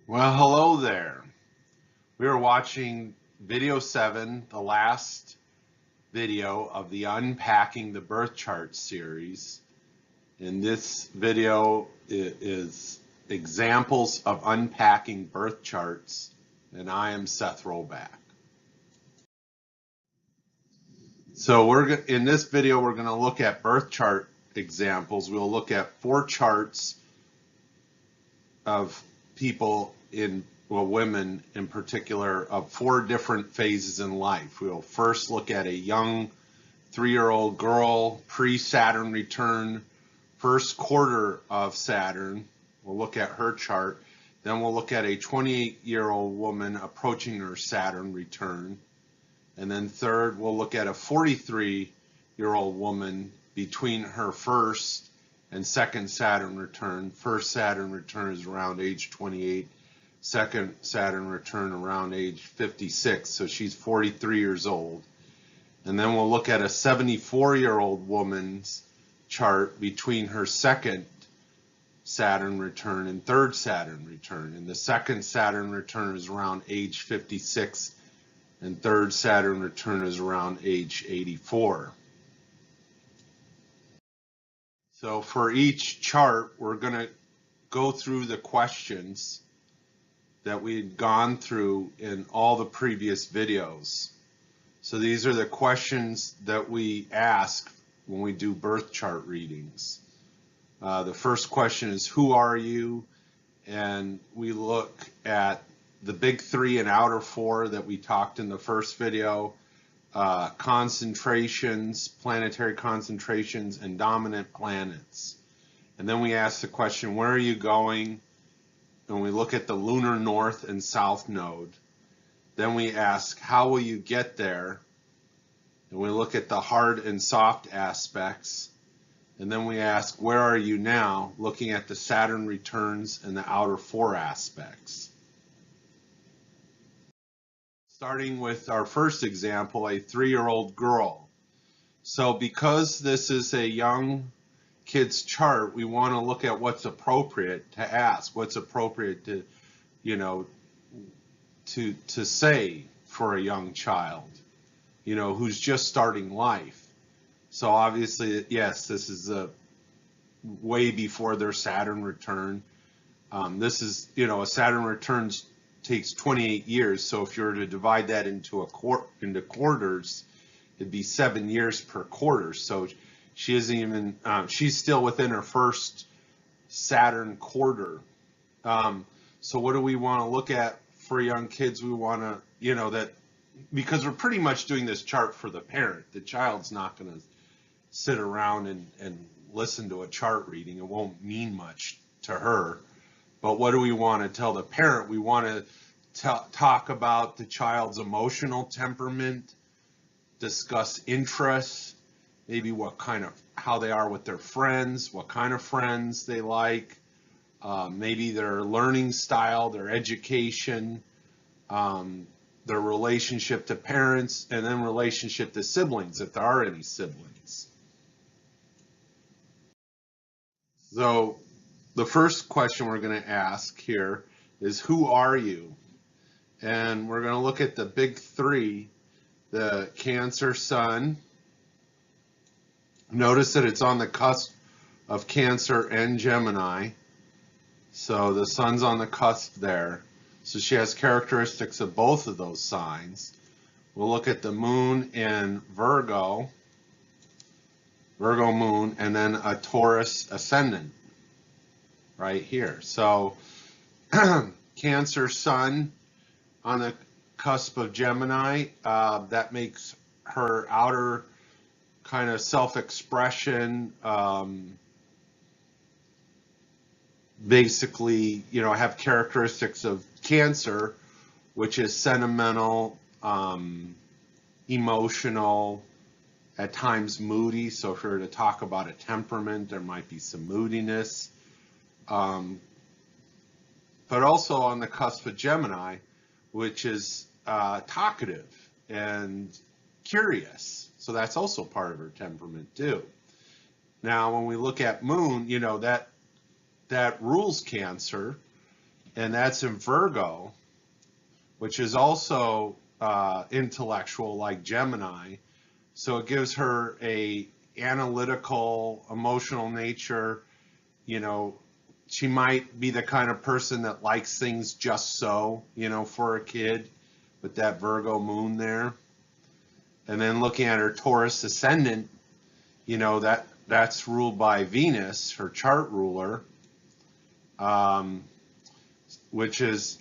Well, hello there. We are watching video 7, the last video of the Unpacking the Birth Chart series. And this video is examples of unpacking birth charts, and I am Seth Roback. So in this video, we're going to look at birth chart examples. We'll look at 4 charts of people women in particular, of 4 different phases in life. We'll first look at a young 3-year-old girl, pre-Saturn return, first quarter of Saturn. We'll look at her chart. Then we'll look at a 28-year-old woman approaching her Saturn return. And then third, we'll look at a 43-year-old woman between her first and second Saturn return. First Saturn return is around age 28. Second Saturn return around age 56. So she's 43 years old. And then we'll look at a 74-year-old woman's chart between her second Saturn return and third Saturn return. And the second Saturn return is around age 56, and third Saturn return is around age 84. So for each chart, we're going to go through the questions that we had gone through in all the previous videos. So these are the questions that we ask when we do birth chart readings. The first question is, who are you? And we look at the big 3 and outer 4 that we talked in the first video, concentrations, planetary concentrations, and dominant planets. And then we ask the question, where are you going? And we look at the lunar north and south node. Then we ask, how will you get there? And we look at the hard and soft aspects. And then we ask, where are you now? Looking at the Saturn returns and the outer 4 aspects. Starting with our first example, a 3-year-old girl. So because this is a young kid's chart, we want to look at what's appropriate to ask, what's appropriate to, to say for a young child, who's just starting life. So obviously, yes, this is way before their Saturn return. This is, a Saturn return takes 28 years. So if you were to divide that into quarters, it'd be 7 years per quarter. So she isn't even, she's still within her first Saturn quarter. So what do we want to look at for young kids? We want to, that, because we're pretty much doing this chart for the parent. The child's not going to sit around and listen to a chart reading. It won't mean much to her. But what do we want to tell the parent? We want to talk about the child's emotional temperament, discuss interests, maybe how they are with their friends, what kind of friends they like, maybe their learning style, their education, their relationship to parents, and then relationship to siblings, if there are any siblings. So the first question we're going to ask here is, who are you? And we're going to look at the big 3, the Cancer Sun. Notice that it's on the cusp of Cancer and Gemini. So the Sun's on the cusp there. So she has characteristics of both of those signs. We'll look at the Moon in Virgo moon, and then a Taurus ascendant right here. So Cancer Sun on the cusp of Gemini, that makes her outer kind of self-expression, basically, have characteristics of Cancer, which is sentimental, emotional, at times moody. So if we were to talk about a temperament, there might be some moodiness. But also on the cusp of Gemini, which is talkative and curious. So that's also part of her temperament too. Now, when we look at Moon, that rules Cancer, and that's in Virgo, which is also intellectual like Gemini. So it gives her a analytical, emotional nature. You know, she might be the kind of person that likes things just so, for a kid with that Virgo moon there. And then looking at her Taurus ascendant, that's ruled by Venus, her chart ruler, um, which is,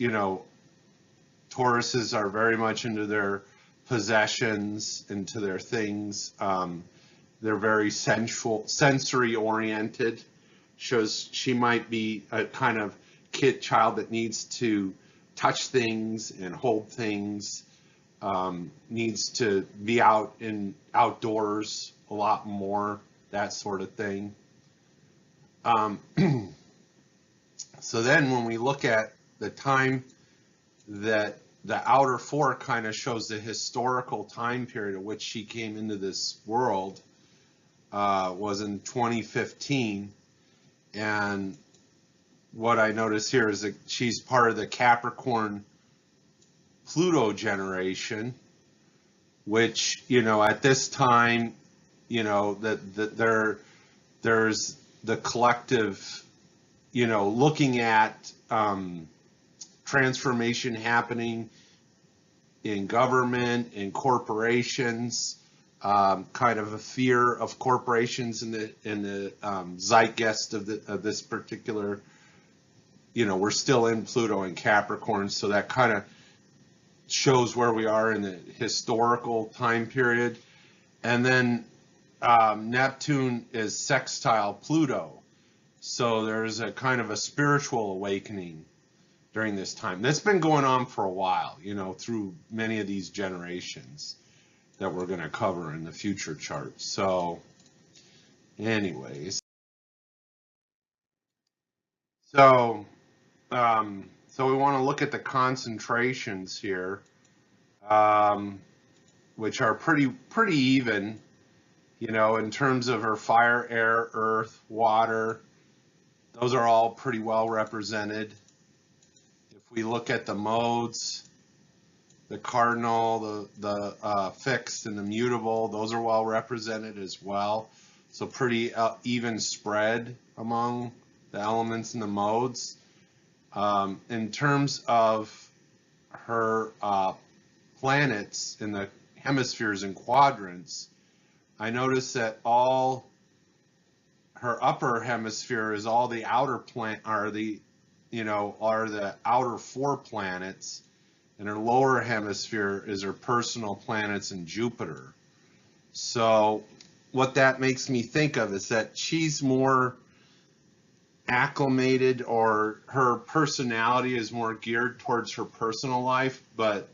Tauruses are very much into their possessions, into their things. They're very sensual, sensory oriented. Shows she might be a kind of child that needs to touch things and hold things, needs to be outdoors a lot more, that sort of thing. So then when we look at the time that the outer four kind of shows the historical time period at which she came into this world, was in 2015. And what I notice here is that she's part of the Capricorn Pluto generation, which, at this time, there's the collective, looking at transformation happening in government, in corporations, kind of a fear of corporations in the zeitgeist of this particular, we're still in Pluto and Capricorn, so that kind of shows where we are in the historical time period. And then Neptune is sextile Pluto, so there's a kind of a spiritual awakening during this time. That's been going on for a while, through many of these generations that we're going to cover in the future charts. So anyways, so we want to look at the concentrations here, which are pretty even, in terms of her fire, air, earth, water. Those are all pretty well represented. If we look at the modes, the cardinal, the fixed, and the mutable, those are well represented as well. So pretty even spread among the elements and the modes. In terms of her planets in the hemispheres and quadrants, I noticed that all her upper hemisphere is all the outer are the outer four planets, and her lower hemisphere is her personal planets and Jupiter. So what that makes me think of is that she's more acclimated, or her personality is more geared towards her personal life, but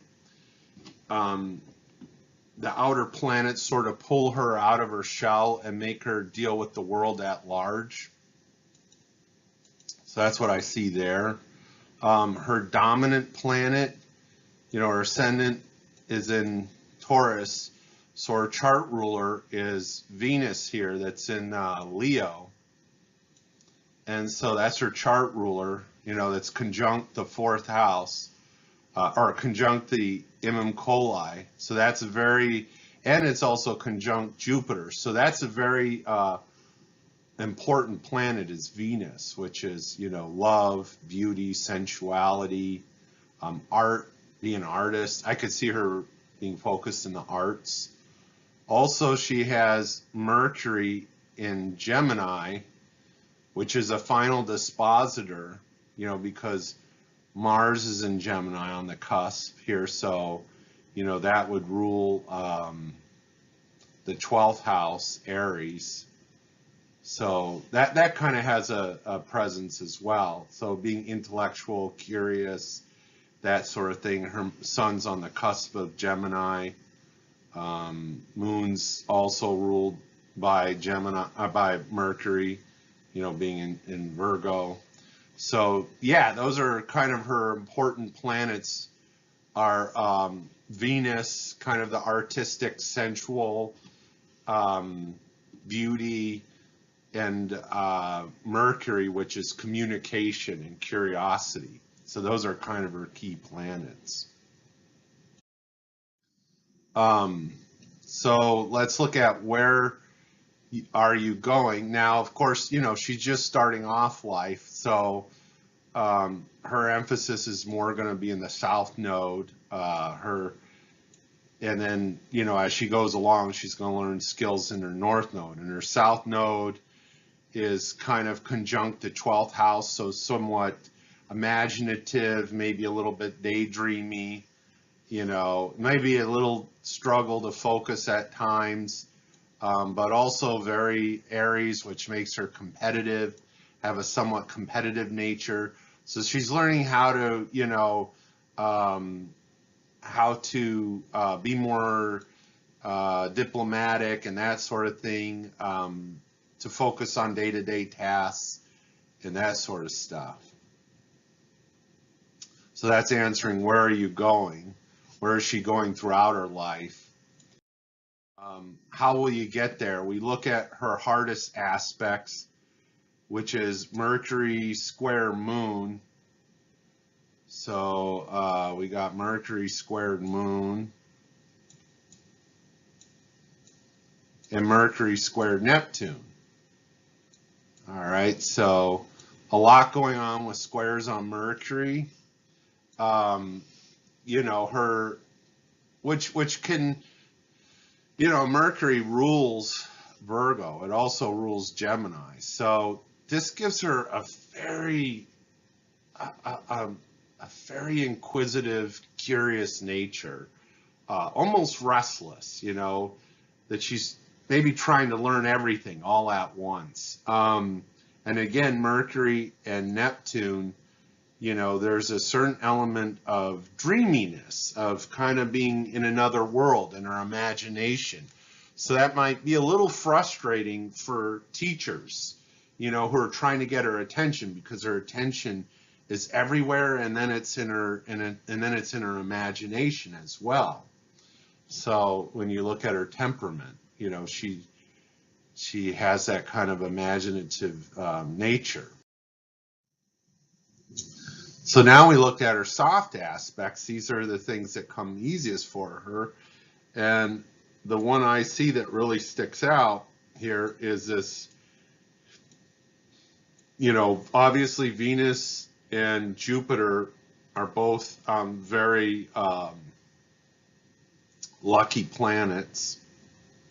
the outer planets sort of pull her out of her shell and make her deal with the world at large. So that's what I see there. Her dominant planet, her ascendant is in Taurus, so her chart ruler is Venus here, that's in Leo. And so that's her chart ruler, that's conjunct the fourth house, or conjunct the Imam Coli. So that's and it's also conjunct Jupiter. So that's a very important planet, is Venus, which is, love, beauty, sensuality, art, being an artist. I could see her being focused in the arts. Also, she has Mercury in Gemini, which is a final dispositor, because Mars is in Gemini on the cusp here. So, that would rule the 12th house, Aries. So that kind of has a presence as well. So being intellectual, curious, that sort of thing. Her sun's on the cusp of Gemini. Moon's also ruled by by Mercury, being in Virgo. So yeah, those are kind of her important planets. Are Venus, kind of the artistic, sensual, beauty, and Mercury, which is communication and curiosity. It's So those are kind of her key planets. So let's look at where are you going. Now, of course, she's just starting off life, so her emphasis is more going to be in the South Node. And then, as she goes along, she's going to learn skills in her North Node. And her South Node is kind of conjunct the 12th house, so somewhat imaginative, maybe a little bit daydreamy, maybe a little struggle to focus at times, but also very Aries, which makes her competitive, have a somewhat competitive nature. So she's learning how to, be more diplomatic and that sort of thing, to focus on day-to-day tasks and that sort of stuff. So that's answering where are you going? Where is she going throughout her life? How will you get there? We look at her hardest aspects, which is Mercury square Moon. So we got Mercury squared Moon and Mercury squared Neptune. All right, so a lot going on with squares on Mercury. Her, which can, Mercury rules Virgo. It also rules Gemini. So this gives her a very inquisitive, curious nature, almost restless, that she's maybe trying to learn everything all at once. And again, Mercury and Neptune, there's a certain element of dreaminess, of kind of being in another world in her imagination. So that might be a little frustrating for teachers, who are trying to get her attention, because her attention is everywhere, and then it's in her and then it's in her imagination as well. So when you look at her temperament, she has that kind of imaginative nature. So now we looked at her soft aspects. These are the things that come easiest for her. And the one I see that really sticks out here is this, obviously Venus and Jupiter are both very lucky planets,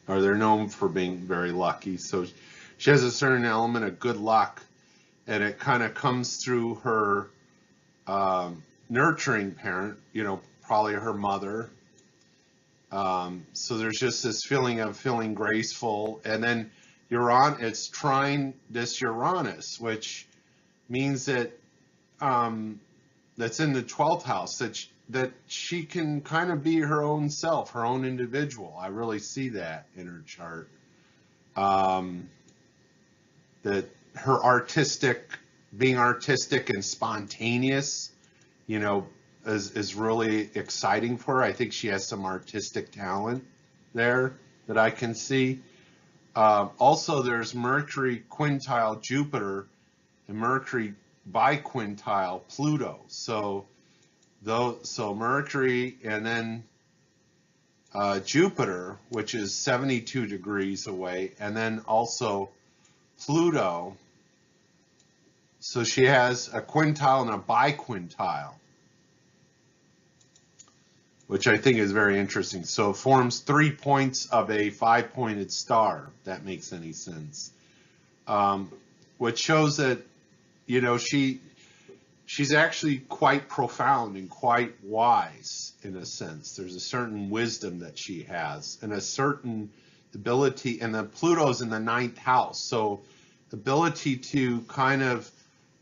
or they're known for being very lucky. So she has a certain element of good luck, and it kind of comes through her nurturing parent, probably her mother. So there's just this feeling of feeling graceful. And then it's trine this Uranus, which means that that's in the 12th house, that she can kind of be her own self, her own individual. I really see that in her chart. That her being artistic and spontaneous, is really exciting for her. I think she has some artistic talent there that I can see. Also, there's Mercury quintile Jupiter and Mercury biquintile Pluto. So Mercury and then Jupiter, which is 72 degrees away, and then also Pluto. So she has a quintile and a biquintile, which I think is very interesting. So it forms 3 points of a 5-pointed star, if that makes any sense. Which shows that, she's actually quite profound and quite wise in a sense. There's a certain wisdom that she has and a certain ability, and the Pluto's in the 9th house. So ability to kind of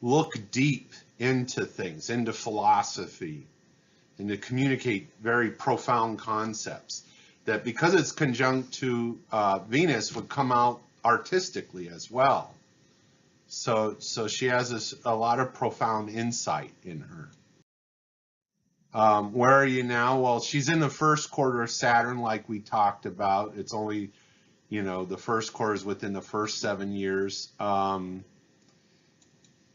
look deep into things, into philosophy, and to communicate very profound concepts that, because it's conjunct to Venus, would come out artistically as well. So she has a lot of profound insight in her. Where are you now? Well, she's in the first quarter of Saturn, like we talked about. It's only, the first quarter is within the first 7 years.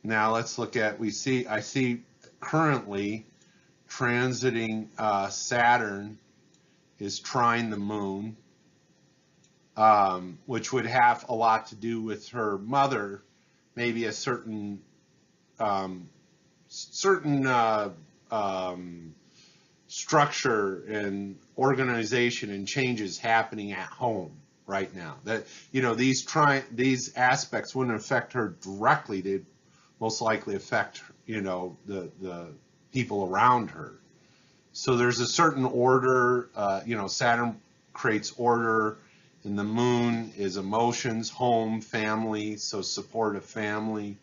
Now let's look at, I see currently transiting Saturn is trine the moon, which would have a lot to do with her mother, maybe a certain um, structure and organization and changes happening at home right now. That these aspects wouldn't affect her directly. They'd most likely affect the people around her. So there's a certain order. Saturn creates order, and the moon is emotions, home, family. So support of family.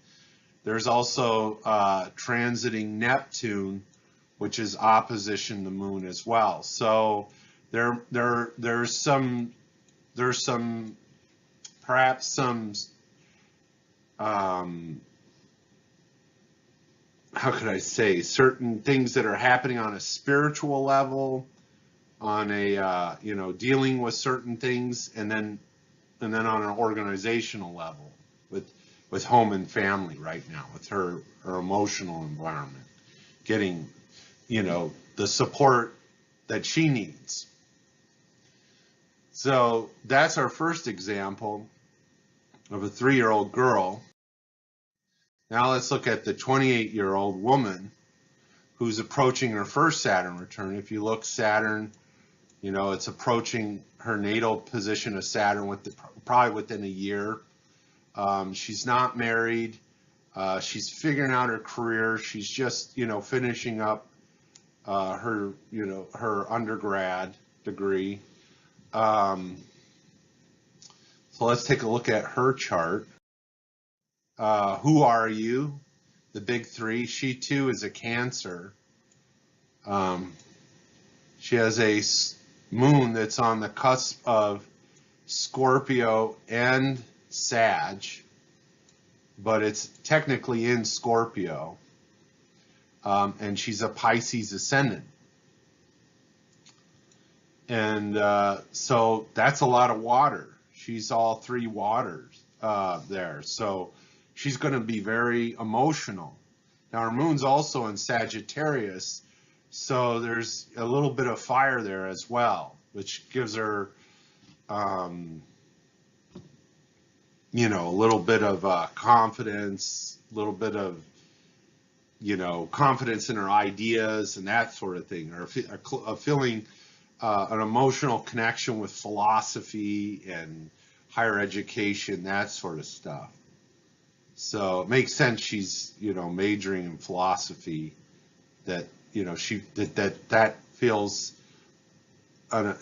There's also transiting Neptune, which is opposition the moon as well. So there's some perhaps some how could I say, certain things that are happening on a spiritual level, on a dealing with certain things, and then on an organizational level with home and family right now, with her emotional environment, getting the support that she needs. So that's our first example of a 3-year-old girl. Now let's look at the 28-year-old woman who's approaching her first Saturn return. If you look, Saturn, it's approaching her natal position of Saturn probably within a year. She's not married. She's figuring out her career. She's just, finishing up her undergrad degree. So let's take a look at her chart. Who are you? The big three. She too is a Cancer. She has a moon that's on the cusp of Scorpio and Sag, but it's technically in Scorpio. And she's a Pisces ascendant. And so that's a lot of water. She's all 3 waters there. So she's going to be very emotional. Now her moon's also in Sagittarius, so there's a little bit of fire there as well, which gives her, a little bit of confidence, a little bit of, confidence in her ideas and that sort of thing, or a feeling, an emotional connection with philosophy and higher education, that sort of stuff. So it makes sense she's, majoring in philosophy, that, she feels,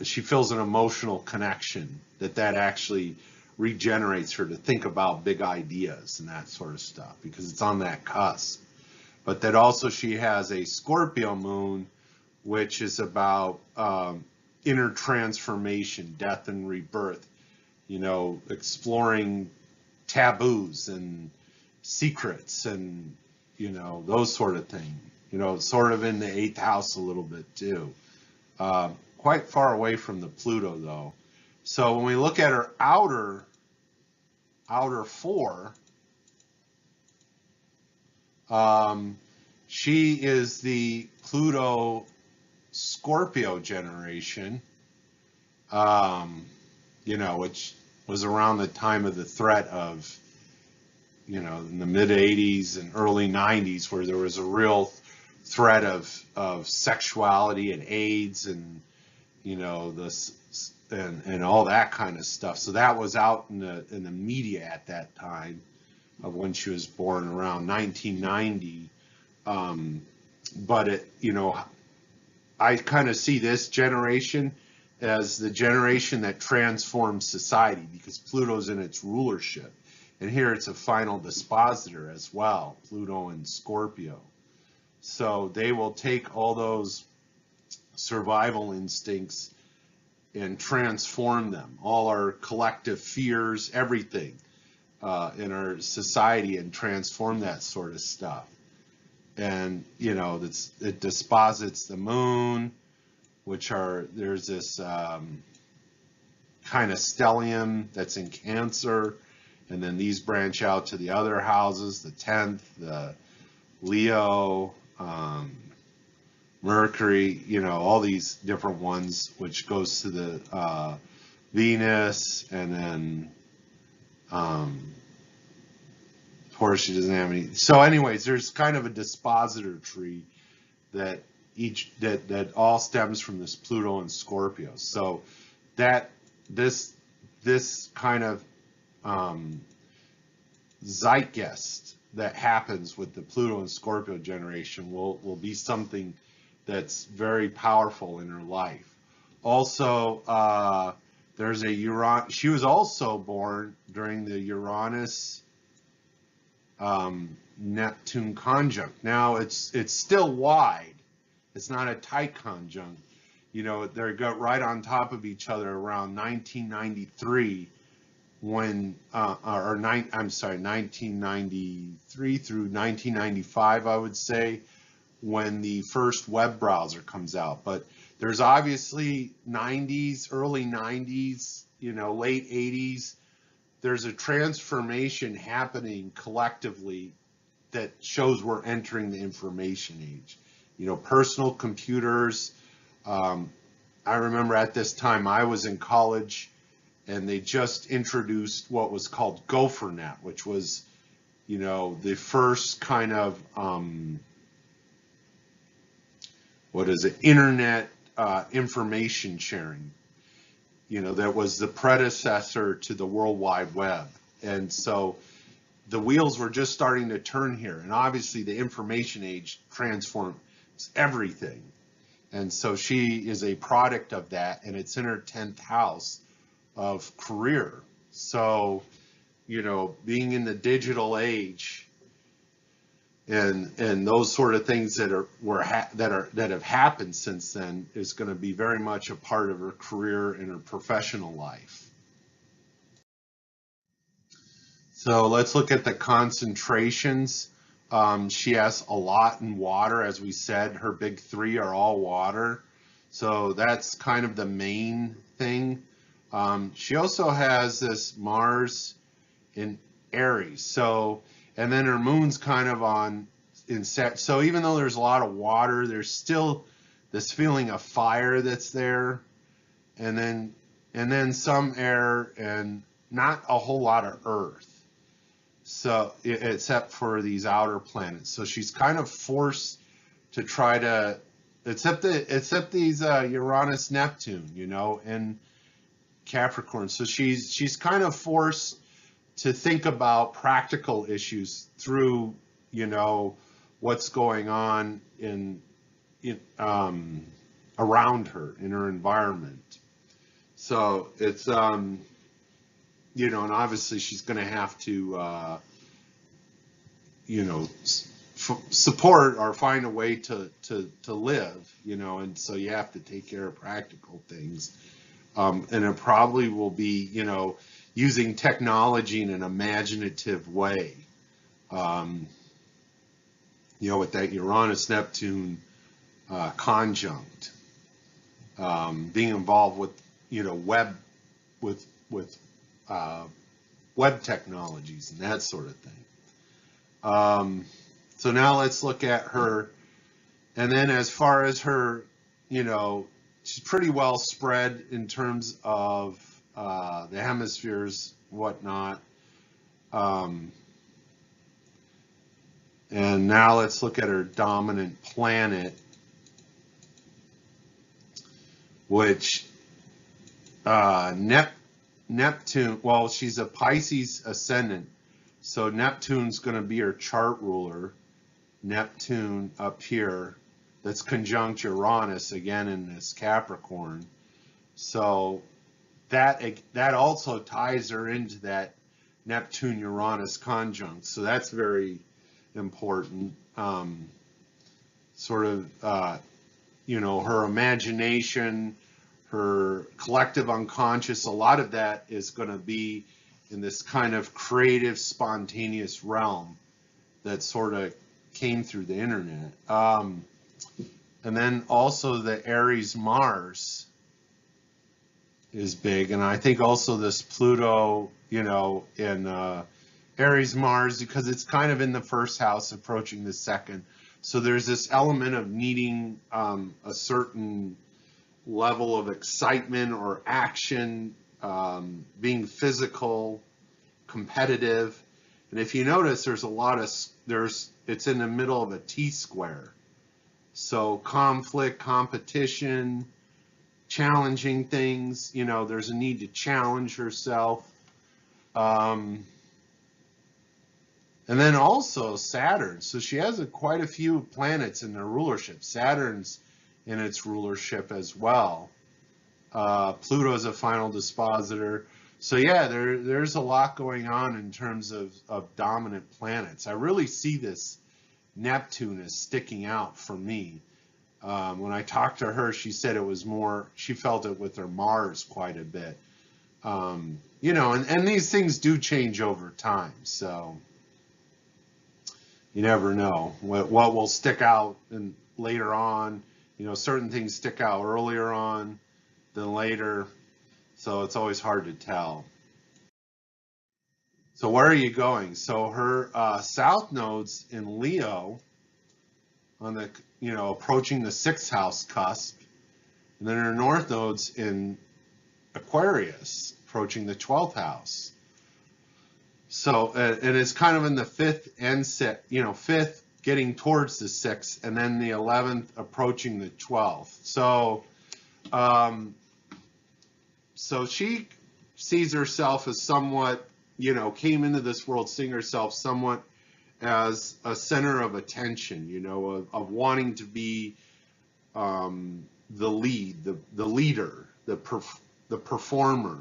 she feels an emotional connection, that actually regenerates her to think about big ideas and that sort of stuff, because it's on that cusp. But that also she has a Scorpio moon, which is about inner transformation, death and rebirth, exploring taboos and secrets and, those sort of things, sort of in the 8th house a little bit too. Quite far away from the Pluto though. So when we look at her outer 4, she is the Pluto Scorpio generation, which was around the time of the threat of, in the mid 80s and early 90s, where there was a real threat of sexuality and AIDS and, and all that kind of stuff. So that was out in the media at that time of when she was born, around 1990. But it, I kind of see this generation as the generation that transforms society, because Pluto's in its rulership. And here it's a final dispositor as well, Pluto and Scorpio. So they will take all those survival instincts and transform them, all our collective fears, everything in our society, and transform that sort of stuff. And, it disposits the moon, there's this kind of stellium that's in Cancer, and then these branch out to the other houses, the 10th, the Leo, Mercury, all these different ones, which goes to the Venus, and then of course she doesn't have any. So anyways, there's kind of a dispositor tree that that all stems from this Pluto and Scorpio. So that this kind of zeitgeist that happens with the Pluto and Scorpio generation will be something that's very powerful in her life. Also, there's a she was also born during the Uranus Neptune conjunct. Now it's still wide. It's not a tight conjunct. They're got right on top of each other around 1993 when, I'm sorry, 1993 through 1995, I would say, when the first web browser comes out. But there's obviously 90s, early 90s, late 80s. There's a transformation happening collectively that shows we're entering the information age. Personal computers. I remember at this time I was in college, and they just introduced what was called GopherNet, which was, the first kind of internet information sharing. That was the predecessor to the World Wide Web. And so the wheels were just starting to turn here. And obviously the information age transforms everything. And so she is a product of that, and it's in her 10th house of career. So, being in the digital age and those sort of things that have happened since then is going to be very much a part of her career and her professional life. So let's look at the concentrations. She has a lot in water, as we said. Her big three are all water. So that's kind of the main thing. She also has this Mars in Aries. So, and then her moon's kind of in Sag. So even though there's a lot of water, there's still this feeling of fire that's there. And then some air and not a whole lot of earth. So, except for these outer planets. So she's kind of forced to try to, except these Uranus, Neptune, and Capricorn. So she's kind of forced to think about practical issues through, what's going on in around her in her environment. So it's and obviously she's going to have to, support or find a way to live, and so you have to take care of practical things. And it probably will be, using technology in an imaginative way, with that Uranus-Neptune conjunct, being involved with, web technologies and that sort of thing. So now let's look at her, and then as far as her, she's pretty well spread in terms of the hemispheres, whatnot. And now let's look at her dominant planet, which Neptune, well, she's a Pisces ascendant, so Neptune's going to be her chart ruler. Neptune up here, that's conjunct Uranus again in this Capricorn. So that also ties her into that Neptune-Uranus conjunct. So that's very important. Sort of, her imagination, her collective unconscious, a lot of that is going to be in this kind of creative, spontaneous realm that sort of came through the internet. And then also the Aries Mars is big, and I think also this Pluto, in Aries Mars, because it's kind of in the first house approaching the second. So there's this element of needing a certain level of excitement or action, being physical, competitive. And if you notice, there's a lot of, it's in the middle of a T-square. So conflict, competition, challenging things, there's a need to challenge herself. And then also Saturn. So she has quite a few planets in their rulership. Saturn's in its rulership as well. Pluto's a final dispositor. So yeah, there's a lot going on in terms of dominant planets. I really see this Neptune as sticking out for me. When I talked to her, she said it was more, she felt it with her Mars quite a bit. And these things do change over time. So you never know what will stick out and later on. Certain things stick out earlier on than later. So it's always hard to tell. So where are you going? So her south node's in Leo on the, approaching the 6th house cusp. And then her north node's in Aquarius, approaching the 12th house. So, and it's kind of in the 5th and 5th getting towards the 6th, and then the 11th approaching the 12th. So, so she sees herself as somewhat, came into this world seeing herself somewhat as a center of attention, of wanting to be the lead, the leader, the performer,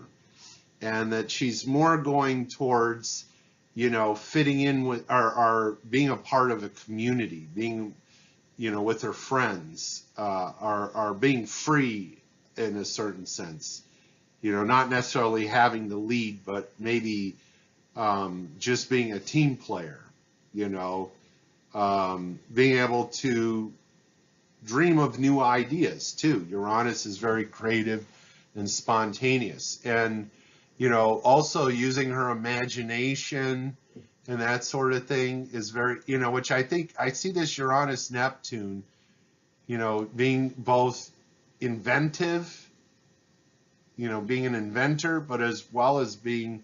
and that she's more going towards, fitting in with, or being a part of a community, being, with her friends, are being free in a certain sense, not necessarily having the lead, but maybe just being a team player, being able to dream of new ideas too. Uranus is very creative and spontaneous, and also using her imagination and that sort of thing is very, which I think I see this Uranus Neptune, being both inventive, being an inventor, but as well as being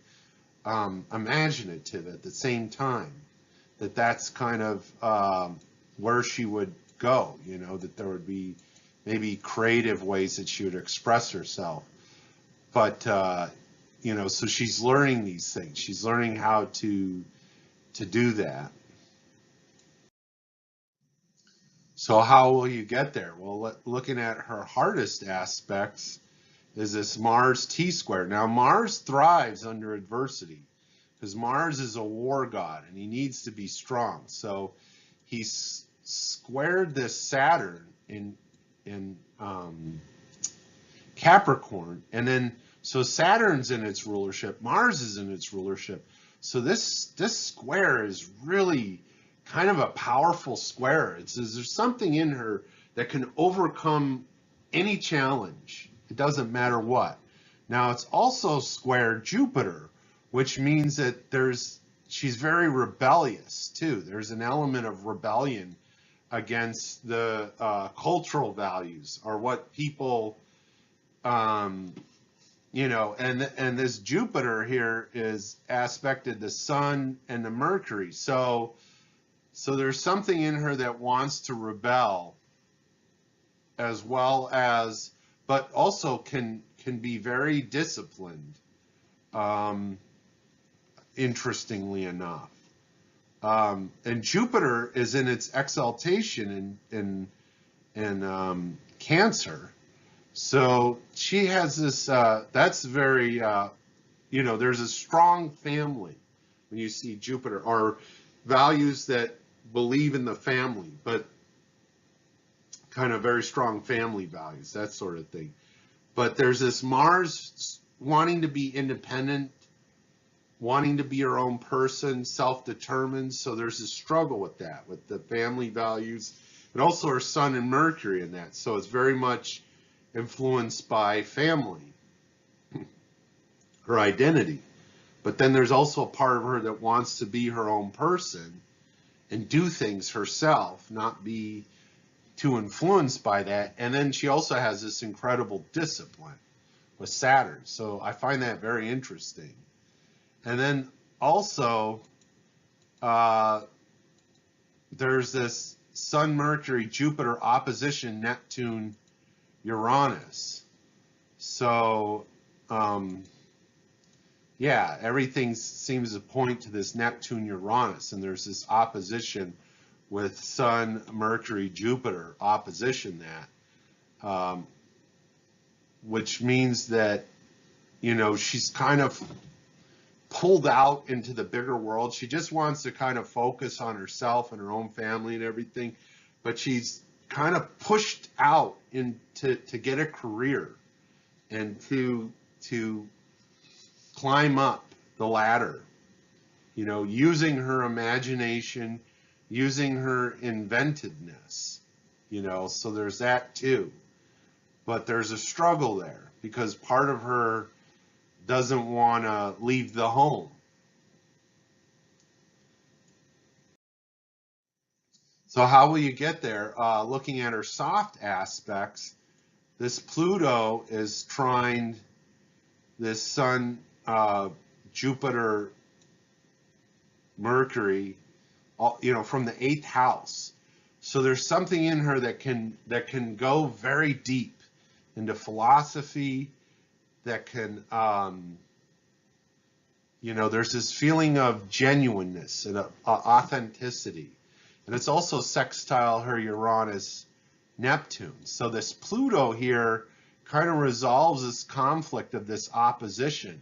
imaginative at the same time. That's kind of where she would go, that there would be maybe creative ways that she would express herself. But, so she's learning these things. She's learning how to do that. So how will you get there? Well, looking at her hardest aspects is this Mars T-square. Now, Mars thrives under adversity because Mars is a war god and he needs to be strong. So he's squared this Saturn in Capricorn, and then so Saturn's in its rulership, Mars is in its rulership. So this square is really kind of a powerful square. There's something in her that can overcome any challenge. It doesn't matter what. Now it's also squared Jupiter, which means that she's very rebellious too. There's an element of rebellion against the cultural values or what people, and this Jupiter here is aspected the Sun and the Mercury. So there's something in her that wants to rebel, as well as, but also can be very disciplined. Interestingly enough. And Jupiter is in its exaltation in Cancer. So she has this, that's very, there's a strong family when you see Jupiter, or values that believe in the family, but kind of very strong family values, that sort of thing. But there's this Mars wanting to be independent, wanting to be her own person, self-determined. So there's a struggle with that, with the family values, and also her Sun and Mercury in that. So it's very much influenced by family, her identity. But then there's also a part of her that wants to be her own person and do things herself, not be too influenced by that. And then she also has this incredible discipline with Saturn. So I find that very interesting. And then also, there's this Sun, Mercury, Jupiter opposition, Neptune, Uranus. So, yeah, everything seems to point to this Neptune, Uranus, and there's this opposition with Sun, Mercury, Jupiter opposition that, which means that, you know, she's kind of pulled out into the bigger world. She just wants to kind of focus on herself and her own family and everything, but she's kind of pushed out into to get a career and to climb up the ladder, you know, using her imagination, using her inventiveness, you know, so there's that too. But there's a struggle there because part of her doesn't want to leave the home. So how will you get there? Looking at her soft aspects, this Pluto is trying this Sun, Jupiter, Mercury, you know, from the 8th house. So there's something in her that can go very deep into philosophy, that can, you know, there's this feeling of genuineness and authenticity. And it's also sextile her Uranus, Neptune. So this Pluto here kind of resolves this conflict of this opposition.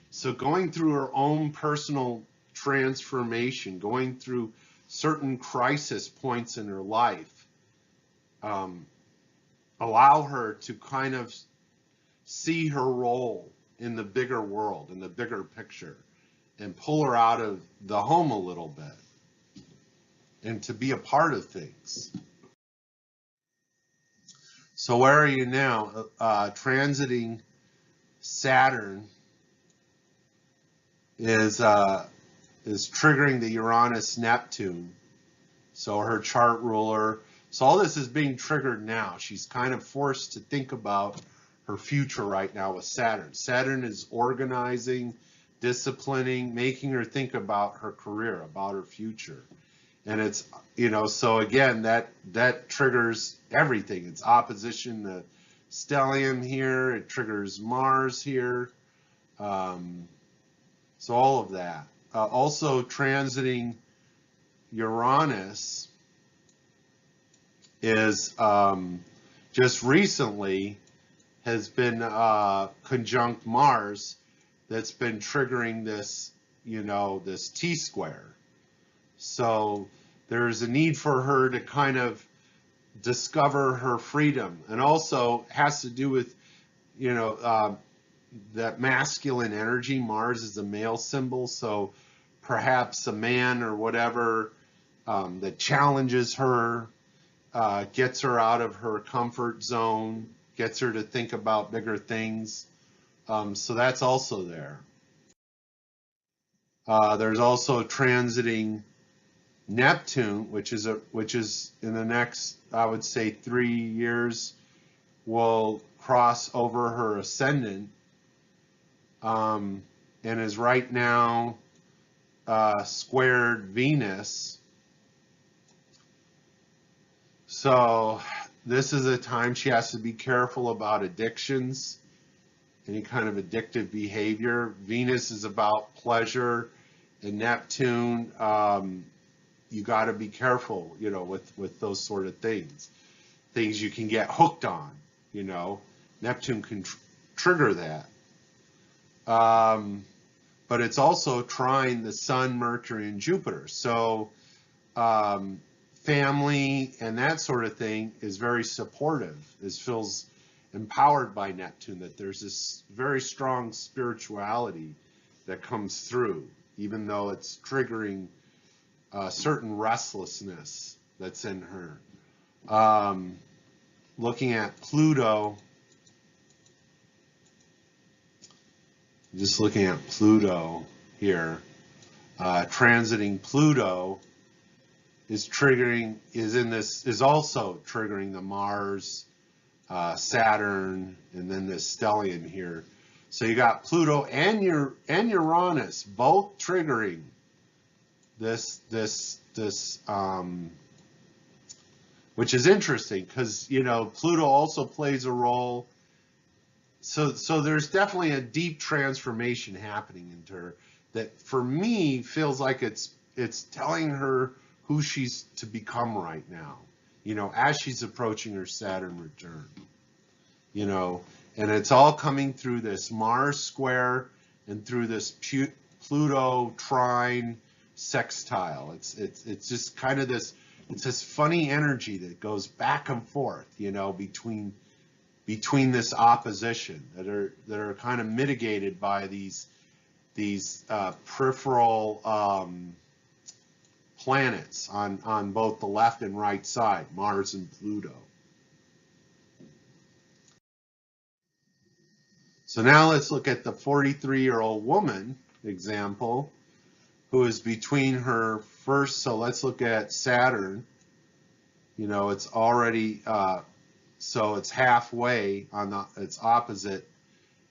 So going through her own personal transformation, going through certain crisis points in her life, allow her to kind of see her role in the bigger world, in the bigger picture, and pull her out of the home a little bit and to be a part of things. So where are you now? Transiting Saturn is triggering the Uranus Neptune. So her chart ruler. So all this is being triggered now. She's kind of forced to think about her future right now with Saturn. Saturn is organizing, disciplining, making her think about her career, about her future. And it's, you know, so again, that triggers everything. It's opposition to stellium here. It triggers Mars here. So all of that. Also transiting Uranus is just recently has been conjunct Mars that's been triggering this, you know, this T-square. So there's a need for her to kind of discover her freedom, and also has to do with, you know, that masculine energy. Mars is a male symbol, so perhaps a man or whatever that challenges her, gets her out of her comfort zone, gets her to think about bigger things. So that's also there. There's also transiting Neptune, which is in the next, I would say, 3 years, will cross over her ascendant, and is right now squared Venus. So this is a time she has to be careful about addictions, any kind of addictive behavior. Venus is about pleasure, and Neptune, you got to be careful, you know, with those sort of things you can get hooked on, you know. Neptune can trigger that. But it's also trying the Sun, Mercury, and Jupiter. So family and that sort of thing is very supportive. This feels empowered by Neptune, that there's this very strong spirituality that comes through, even though it's triggering certain restlessness that's in her. Looking at Pluto, just looking at Pluto here, transiting Pluto is also triggering the Mars, Saturn, and then this stellium here. So you got Pluto and Uranus both triggering this which is interesting because Pluto also plays a role. So there's definitely a deep transformation happening into her that for me feels like it's telling her who she's to become right now, as she's approaching her Saturn return, and it's all coming through this Mars square and through this Pluto trine sextile. It's just kind of this, it's this funny energy that goes back and forth, between this opposition that are kind of mitigated by these peripheral planets on both the left and right side, Mars and Pluto. So now let's look at the 43-year-old woman example who is between her first, so let's look at Saturn. It's already, so it's halfway on its opposite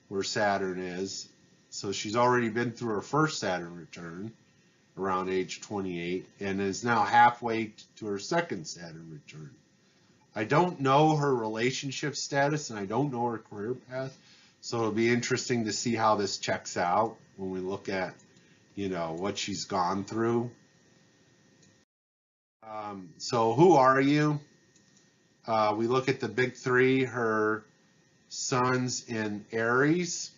where Saturn is. So she's already been through her first Saturn return around age 28 and is now halfway to her second Saturn return. I don't know her relationship status and I don't know her career path, so it'll be interesting to see how this checks out when we look at, what she's gone through. So who are you? We look at the big three. Her sun's in Aries.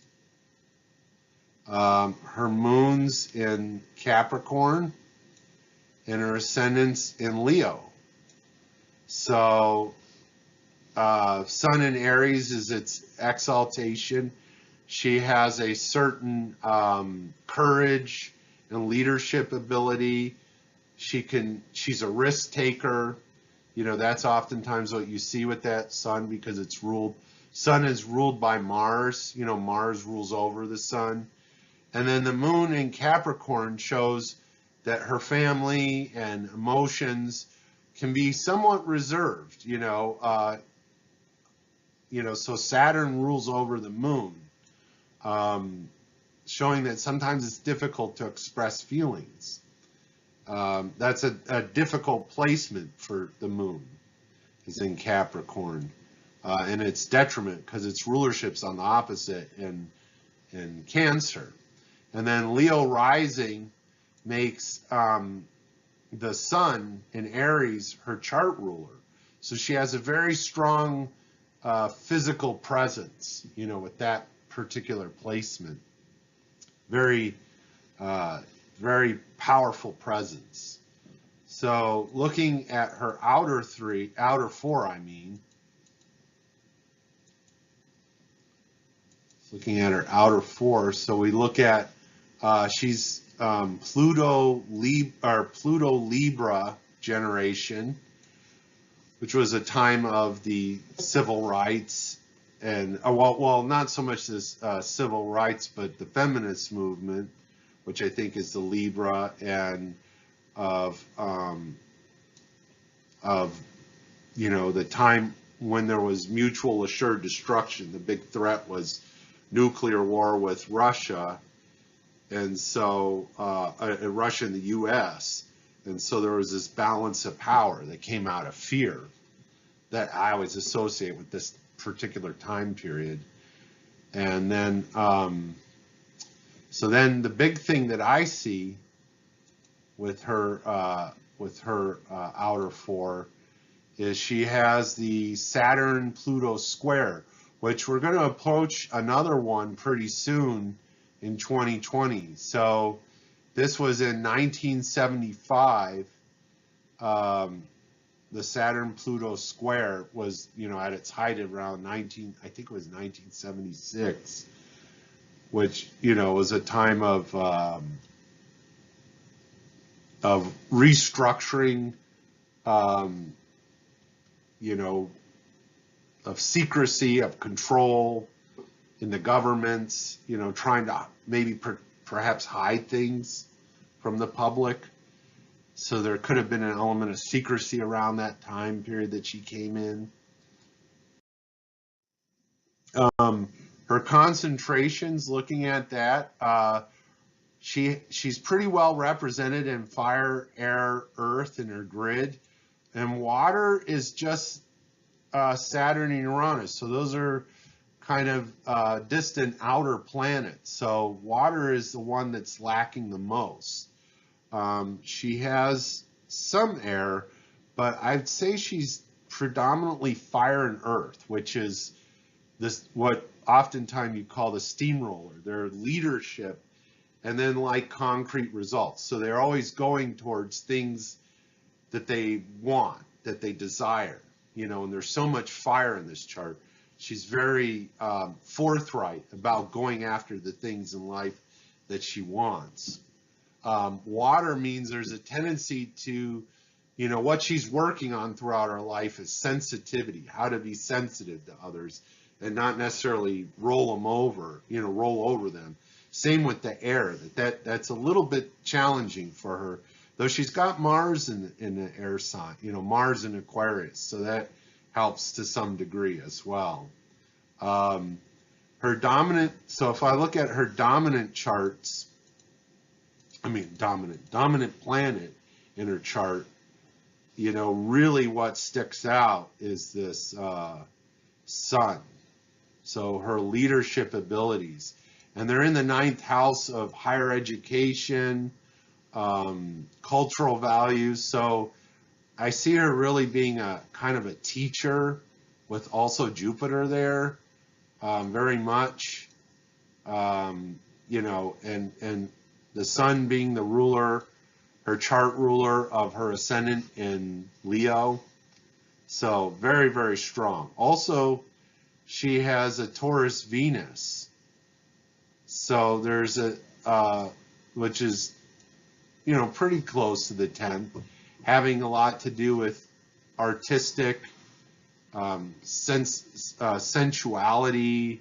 Her moon's in Capricorn. And her ascendant's in Leo. So sun in Aries is its exaltation. She has a certain courage and leadership ability. She's a risk taker. That's oftentimes what you see with that sun because sun is ruled by Mars. Mars rules over the sun. And then the moon in Capricorn shows that her family and emotions can be somewhat reserved, so Saturn rules over the moon, showing that sometimes it's difficult to express feelings. That's a difficult placement for the moon, is in Capricorn, and its detriment because its rulership's on the opposite in Cancer. And then Leo rising makes the sun in Aries her chart ruler. So she has a very strong physical presence, with that particular placement. Very, very powerful presence. So looking at her outer four, looking at her outer four, so we look at she's Pluto Libra generation, which was a time of the civil rights and well, not so much this civil rights, but the feminist movement, which I think is the Libra, and of the time when there was mutual assured destruction. The big threat was nuclear war with Russia, and so Russia and the U.S. And so there was this balance of power that came out of fear that I always associate with this particular time period. And then, so then the big thing that I see with her outer four is she has the Saturn-Pluto square, which we're going to approach another one pretty soon in 2020. So this was in 1975. The Saturn-Pluto square was, at its height around I think it was 1976, which, was a time of restructuring, of secrecy, of control in the governments, trying to maybe perhaps hide things from the public. So there could have been an element of secrecy around that time period that she came in. Her concentrations, looking at that, she's pretty well represented in fire, air, earth in her grid, and water is just Saturn and Uranus. So those are kind of distant outer planets. So water is the one that's lacking the most. She has some air, but I'd say she's predominantly fire and earth, which is this what oftentimes you call the steamroller. Their leadership, and then like concrete results. So they're always going towards things that they want, that they desire. And there's so much fire in this chart. She's very forthright about going after the things in life that she wants. Water means there's a tendency to, what she's working on throughout her life is sensitivity, how to be sensitive to others and not necessarily roll over them. Same with the air, that's a little bit challenging for her, though she's got Mars in the air sign, Mars in Aquarius, so that helps to some degree as well. Her dominant, so if I look at her dominant charts, dominant planet in her chart, really what sticks out is this sun. So her leadership abilities, and they're in the 9th house of higher education, cultural values. So I see her really being a kind of a teacher with also Jupiter there, very much, and the sun being the ruler, her chart ruler of her ascendant in Leo. So very, very strong. Also, she has a Taurus Venus. So there's which is, pretty close to the 10th, having a lot to do with artistic, sensuality,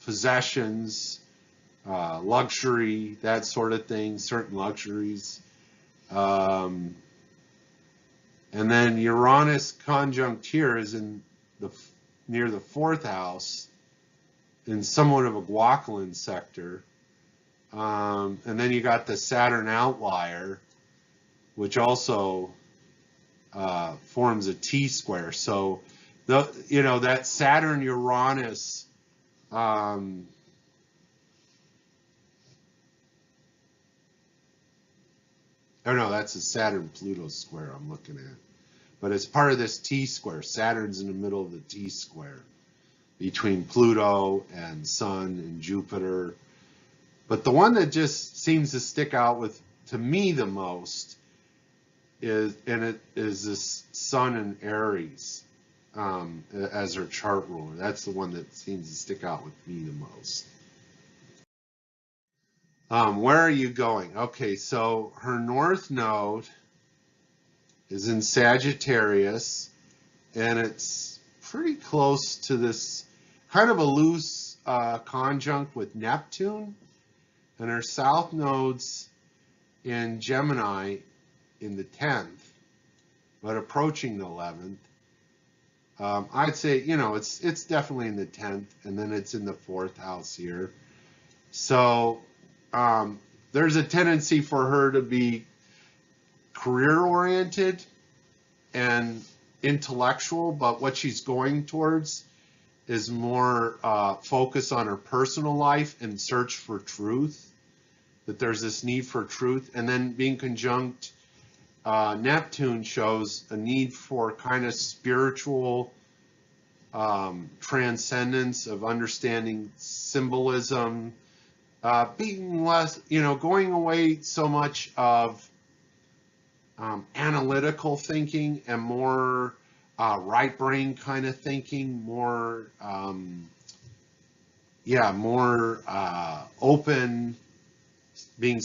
possessions, luxury, that sort of thing, certain luxuries. And then Uranus conjunct here is near the 4th house in somewhat of a Guacalan sector. And then you got the Saturn outlier, which also forms a T-square. So, that Saturn-Uranus that's a Saturn-Pluto square I'm looking at. But it's part of this T-square. Saturn's in the middle of the T-square between Pluto and Sun and Jupiter. But the one that just seems to stick out to me the most is this Sun in Aries as her chart ruler. That's the one that seems to stick out with me the most. Where are you going? Okay, so her north node is in Sagittarius, and it's pretty close to this kind of a loose conjunct with Neptune, and her south node's in Gemini in the 10th, but approaching the 11th. I'd say, it's definitely in the 10th, and then it's in the 4th house here. So there's a tendency for her to be career-oriented and intellectual, but what she's going towards is more focus on her personal life and search for truth, that there's this need for truth. And then being conjunct Neptune shows a need for kind of spiritual transcendence of understanding symbolism, being less, going away so much of analytical thinking and more right brain kind of thinking, more open, being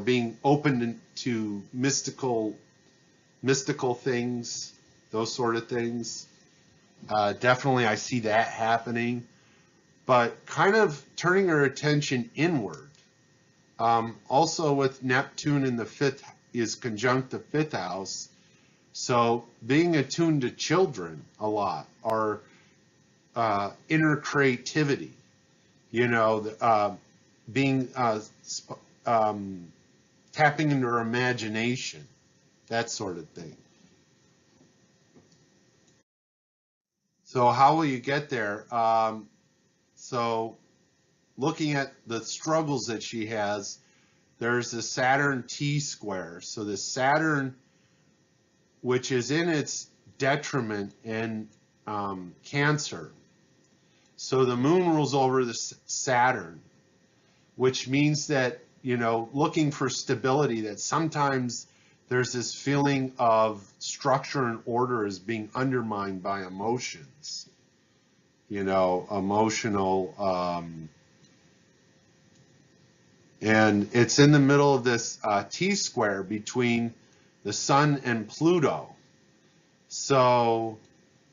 being open to mystical things, those sort of things. Definitely I see that happening, but kind of turning her attention inward Also with Neptune in the fifth is conjunct the fifth house. So being attuned to children a lot, or inner creativity, being tapping into her imagination, that sort of thing. So how will you get there? So looking at the struggles that she has, there's the Saturn T-square. So the Saturn, which is in its detriment in Cancer. So the moon rules over the Saturn, which means that, looking for stability, that sometimes there's this feeling of structure and order is being undermined by emotions, emotional, and it's in the middle of this T-square between the Sun and Pluto. So,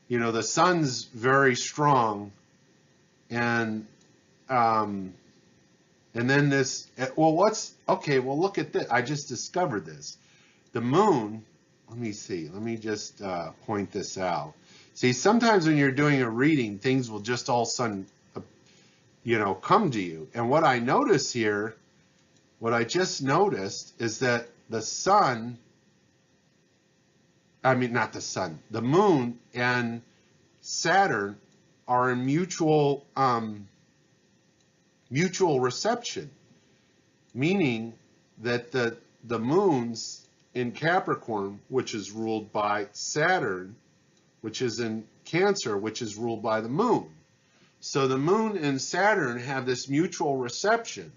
the Sun's very strong, and then this, well, look at this. I just discovered this. The moon, let me see, let me just point this out. See, sometimes when you're doing a reading, things will just all of a sudden, come to you. And what I notice here, what I just noticed is that the sun, not the sun, the moon and Saturn are in mutual reception, meaning that the moon's in Capricorn, which is ruled by Saturn, which is in Cancer, which is ruled by the moon. So the moon and Saturn have this mutual reception,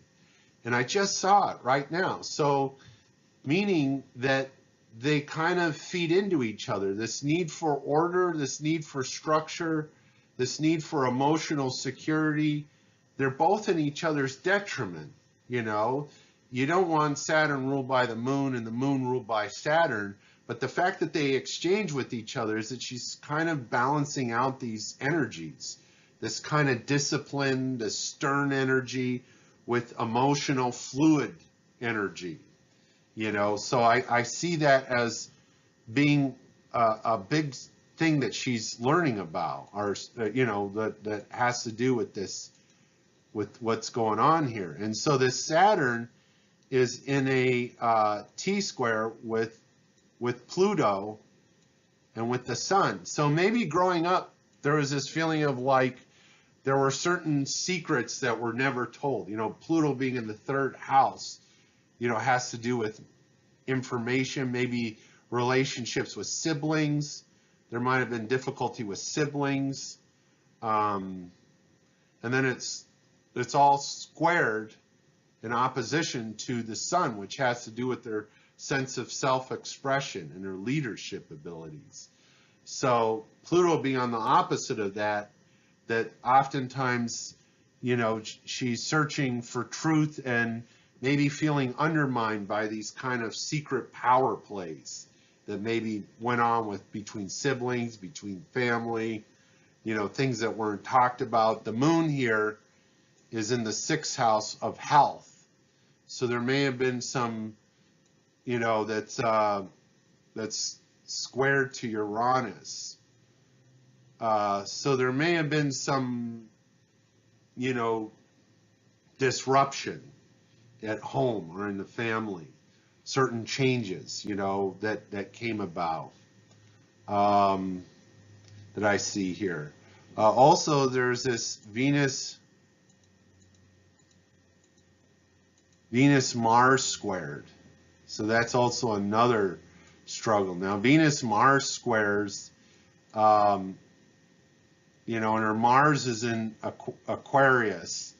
and I just saw it right now. So meaning that they kind of feed into each other. This need for order, this need for structure, this need for emotional security, they're both in each other's detriment, You don't want Saturn ruled by the moon and the moon ruled by Saturn, but the fact that they exchange with each other is that she's kind of balancing out these energies, this kind of discipline, this stern energy with emotional fluid energy, So I see that as being a big thing that she's learning about, or, that has to do with this, with what's going on here. And so this Saturn is in a T-square with Pluto and with the Sun. So maybe growing up, there was this feeling of like there were certain secrets that were never told. Pluto being in the third house, has to do with information, maybe relationships with siblings. There might have been difficulty with siblings. And then it's all squared in opposition to the Sun, which has to do with their sense of self-expression and their leadership abilities. So Pluto being on the opposite of that oftentimes, she's searching for truth and maybe feeling undermined by these kind of secret power plays that maybe went on between siblings, between family, things that weren't talked about. The moon here is in the sixth house of health. So there may have been some, that's squared to Uranus. So there may have been some, disruption at home or in the family, certain changes, that came about, that I see here. Also, there's this Venus-Mars squared. So that's also another struggle. Now, Venus-Mars squares, and her Mars is in Aquarius.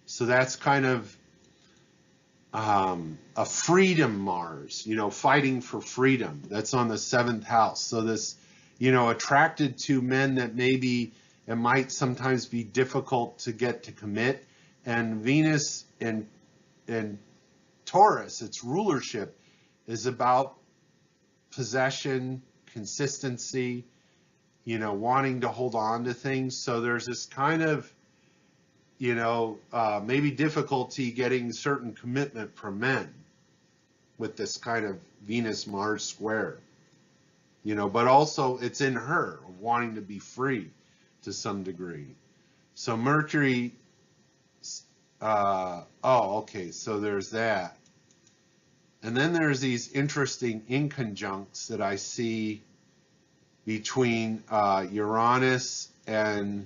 So that's kind of a freedom Mars, fighting for freedom. That's on the seventh house. So this, attracted to men that maybe it might sometimes be difficult to get to commit. And Venus in Taurus, its rulership, is about possession, consistency, wanting to hold on to things. So there's this kind of maybe difficulty getting certain commitment from men with this kind of Venus-Mars square, but also it's in her wanting to be free to some degree. So Mercury, okay, so there's that. And then there's these interesting inconjuncts that I see between Uranus and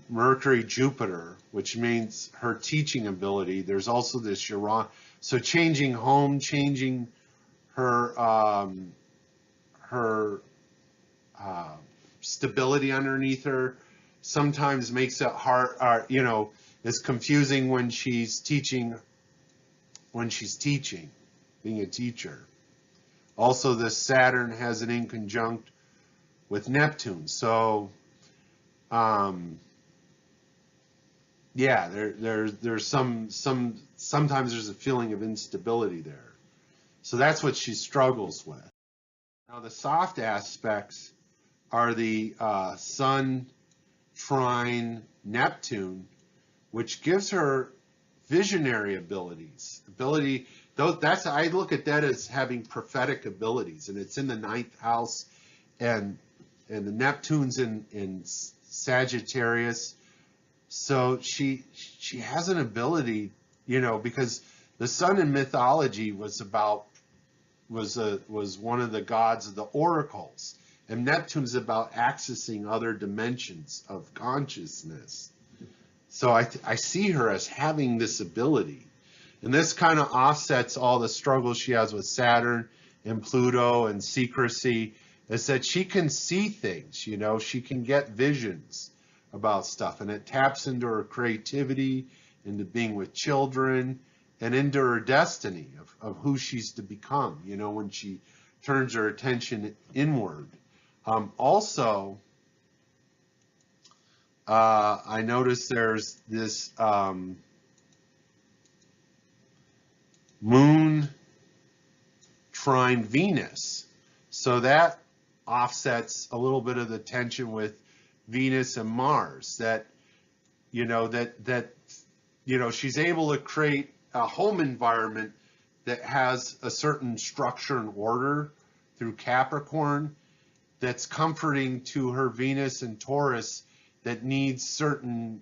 Mercury, Jupiter, which means her teaching ability. There's also this Uranus, so changing home, changing her stability underneath her, sometimes makes it hard. It's confusing when she's teaching. Being a teacher. Also, this Saturn has an inconjunct with Neptune, so. There's sometimes there's a feeling of instability there. So that's what she struggles with. Now the soft aspects are the Sun trine Neptune, which gives her visionary abilities. I look at that as having prophetic abilities, and it's in the 9th house, and the Neptune's in Sagittarius. So she has an ability, because the sun in mythology was one of the gods of the oracles, and Neptune's about accessing other dimensions of consciousness. So I see her as having this ability, and this kind of offsets all the struggles she has with Saturn and Pluto and secrecy. Is that she can see things, she can get visions about stuff, and it taps into her creativity, into being with children, and into her destiny of who she's to become, when she turns her attention inward. Also, I noticed there's this Moon trine Venus, so that offsets a little bit of the tension with Venus and Mars, that she's able to create a home environment that has a certain structure and order through Capricorn, that's comforting to her Venus and Taurus, that needs certain,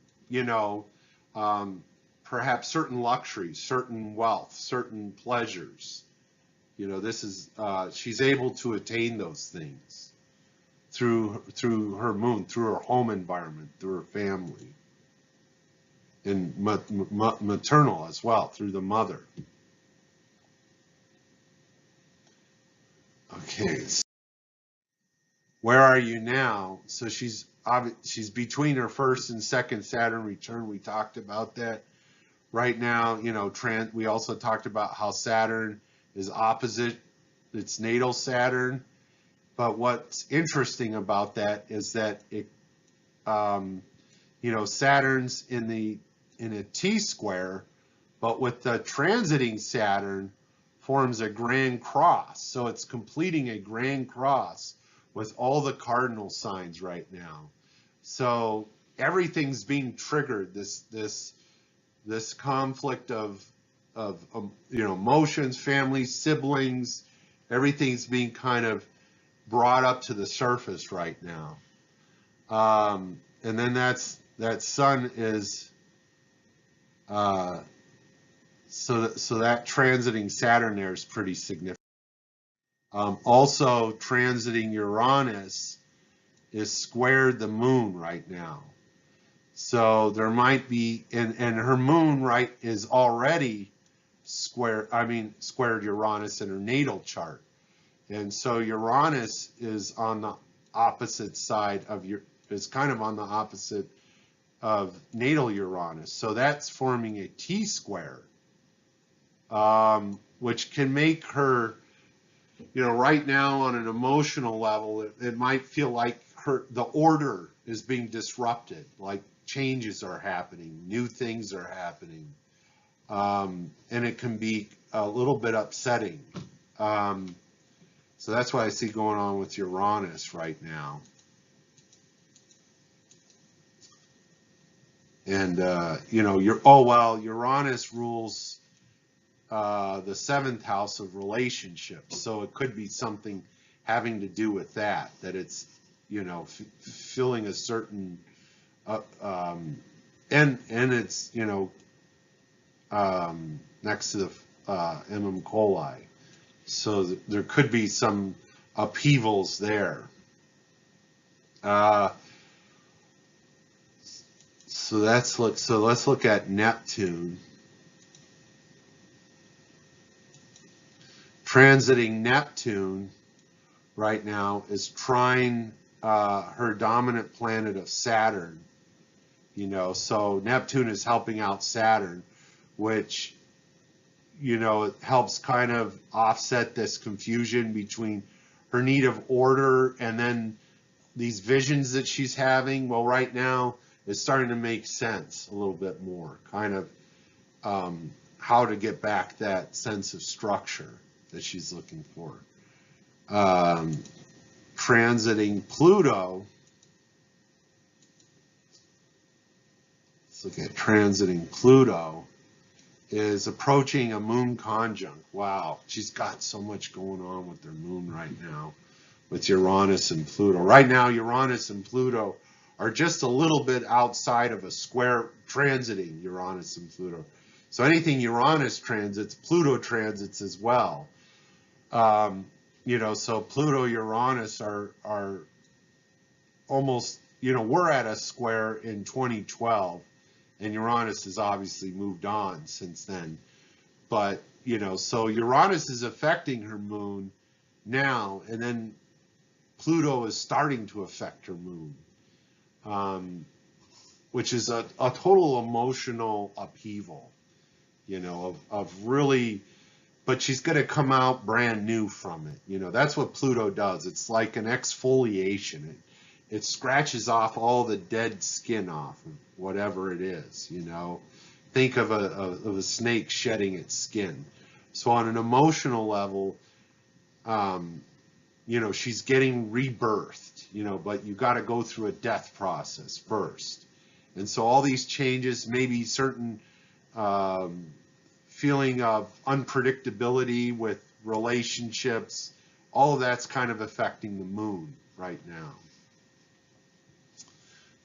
perhaps certain luxuries, certain wealth, certain pleasures. She's able to attain those things through her moon, through her home environment, through her family, and maternal as well, through the mother. Okay, so where are you now? So she's between her first and second Saturn return. We talked about that. Right now, we also talked about how Saturn is opposite its natal Saturn. But what's interesting about that is that it, Saturn's in a T-square, but with the transiting Saturn forms a grand cross. So it's completing a grand cross with all the cardinal signs right now. So everything's being triggered. This conflict of emotions, families, siblings, everything's being kind of brought up to the surface right now. And then that Sun is so that transiting Saturn there is pretty significant. Also transiting Uranus is squared the moon right now. So there might be, and her moon, right, is already squared Uranus in her natal chart. And so Uranus is on the opposite side is kind of on the opposite of natal Uranus. So that's forming a T-square, which can make her, right now on an emotional level, it might feel like the order is being disrupted, like changes are happening, new things are happening, and it can be a little bit upsetting. So that's what I see going on with Uranus right now. And you know, Uranus rules the seventh house of relationships, so it could be something having to do with that. That it's, you know, filling a certain and it's, you know, next to the coli, so there could be some upheavals there. So let's look at Neptune. Transiting Neptune right now is trine her dominant planet of Saturn. You know, so Neptune is helping out Saturn, which, you know, it helps kind of offset this confusion between her need of order and then these visions that she's having. Well, right now it's starting to make sense a little bit more, kind of how to get back that sense of structure that she's looking for. Transiting Pluto. Let's look at transiting Pluto. Is approaching a moon conjunct. Wow, she's got so much going on with their moon right now, with Uranus and Pluto. Right now, Uranus and Pluto are just a little bit outside of a square, transiting Uranus and Pluto. So anything Uranus transits, Pluto transits as well. You know, so Pluto, Uranus are almost, you know, we're at a square in 2012, and Uranus has obviously moved on since then. But, you know, so Uranus is affecting her moon now, and then Pluto is starting to affect her moon, which is a total emotional upheaval, you know, of really, but she's going to come out brand new from it. You know, that's what Pluto does. It's like an exfoliation. It scratches off all the dead skin off of whatever it is, you know. Think of a snake shedding its skin. So on an emotional level, you know, she's getting rebirthed, you know, but you got to go through a death process first. And so all these changes, maybe certain feeling of unpredictability with relationships, all of that's kind of affecting the moon right now.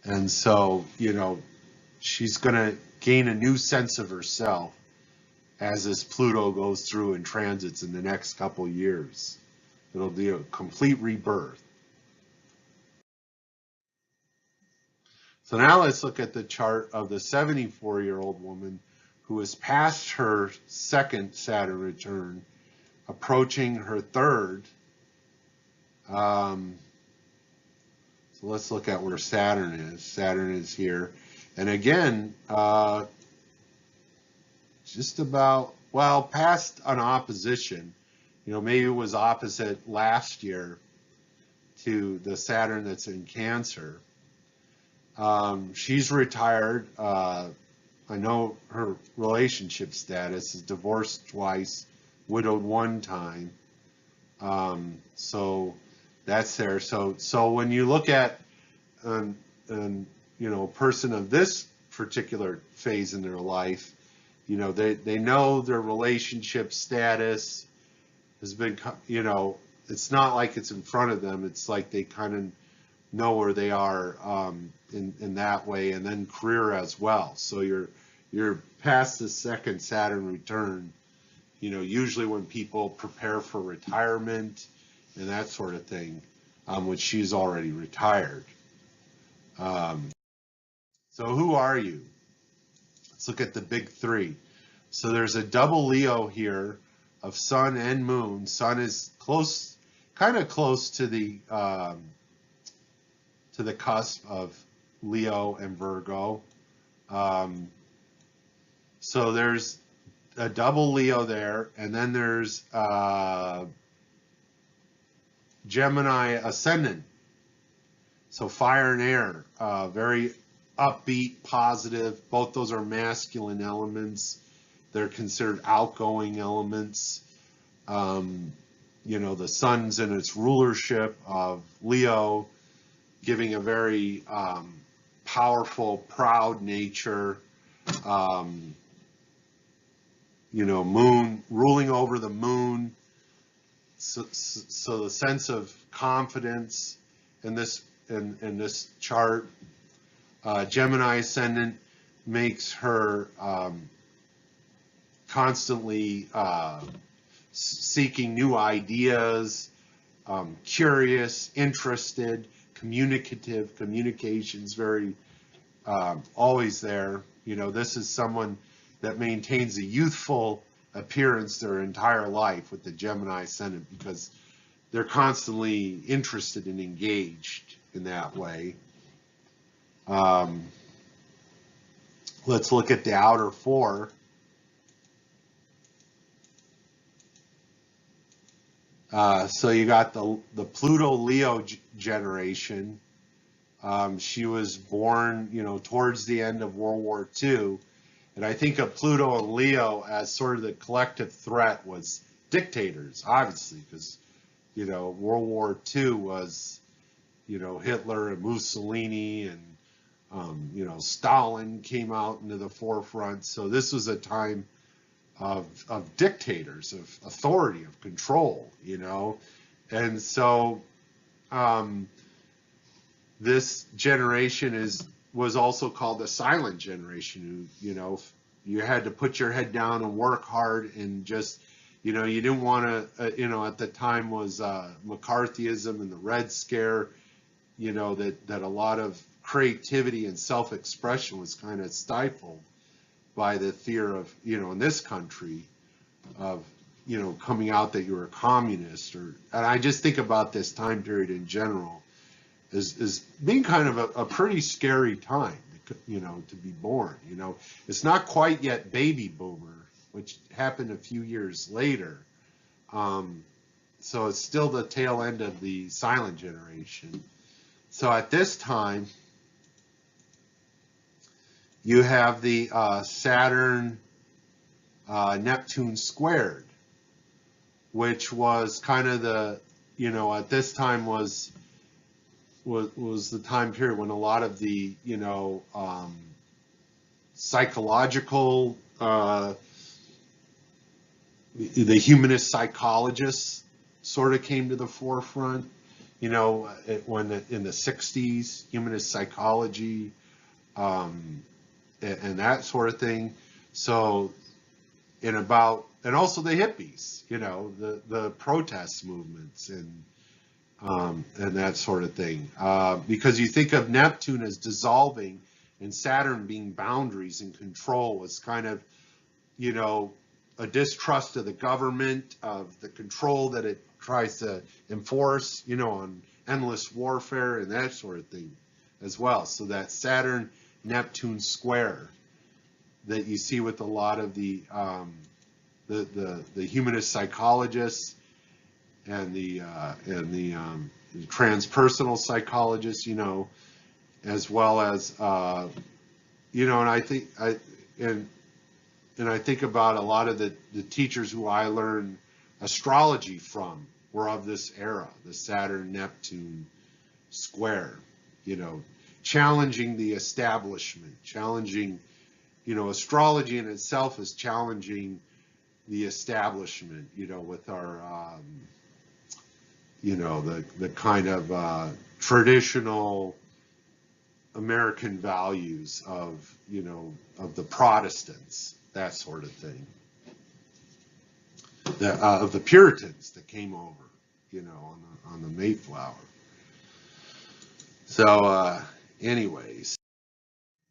And so, you know, she's going to gain a new sense of herself as this Pluto goes through and transits in the next couple years. It'll be a complete rebirth. So now let's look at the chart of the 74-year-old woman who is past her second Saturn return, approaching her third. So let's look at where Saturn is. Saturn is here. And again, just about, well, past an opposition. You know, maybe it was opposite last year to the Saturn that's in Cancer. She's retired. I know her relationship status is divorced twice, widowed one time. So that's there. So when you look at, you know, a person of this particular phase in their life, you know, they know their relationship status has been, you know, it's not like it's in front of them. It's like they kind of know where they are in that way, and then career as well. So you're past the second Saturn return. You know, usually when people prepare for retirement and that sort of thing, which she's already retired. So who are you? Let's look at the big three. So there's a double Leo here of Sun and Moon. Sun is close, kind of close to the cusp of Leo and Virgo. So there's a double Leo there, and then there's Gemini ascendant. So fire and air, very upbeat, positive. Both those are masculine elements. They're considered outgoing elements. You know, the sun's in its rulership of Leo, giving a very powerful, proud nature. Um, moon, ruling over the moon. So the sense of confidence in this chart. Gemini ascendant makes her constantly seeking new ideas, curious, interested, communicative. Communication's very always there. This is someone that maintains a youthful appearance their entire life with the Gemini ascendant, because they're constantly interested and engaged in that way. Let's look at the outer four. So you got the Pluto Leo generation. She was born, towards the end of World War II. And I think of Pluto and Leo as sort of the collective threat was dictators, obviously, because, World War II was, Hitler and Mussolini and, Stalin came out into the forefront. So this was a time of dictators, of authority, of control, And so this generation was also called the silent generation, who, you had to put your head down and work hard and just, you didn't want to, at the time was McCarthyism and the Red Scare, that a lot of creativity and self-expression was kind of stifled by the fear of, in this country of, coming out that you were a communist. And I just think about this time period in general as being kind of a pretty scary time, to be born. It's not quite yet baby boomer, which happened a few years later. So it's still the tail end of the silent generation. So at this time, you have the Saturn Neptune squared, which was kind of the, at this time was the time period when a lot of the, psychological, the humanist psychologists sort of came to the forefront, when in the 60s, humanist psychology, and that sort of thing. So and also the hippies, the protest movements and that sort of thing. Because you think of Neptune as dissolving and Saturn being boundaries and control, is kind of, a distrust of the government, of the control that it tries to enforce, on endless warfare and that sort of thing as well. So that Saturn Neptune square that you see with a lot of the humanist psychologists and the transpersonal psychologists, as well as and I think about a lot of the teachers who I learned astrology from were of this era, the Saturn Neptune square, challenging the establishment, challenging, astrology in itself is challenging the establishment, with our, the kind of traditional American values of, of the Protestants, that sort of thing, of the Puritans that came over, on the Mayflower. So, anyways,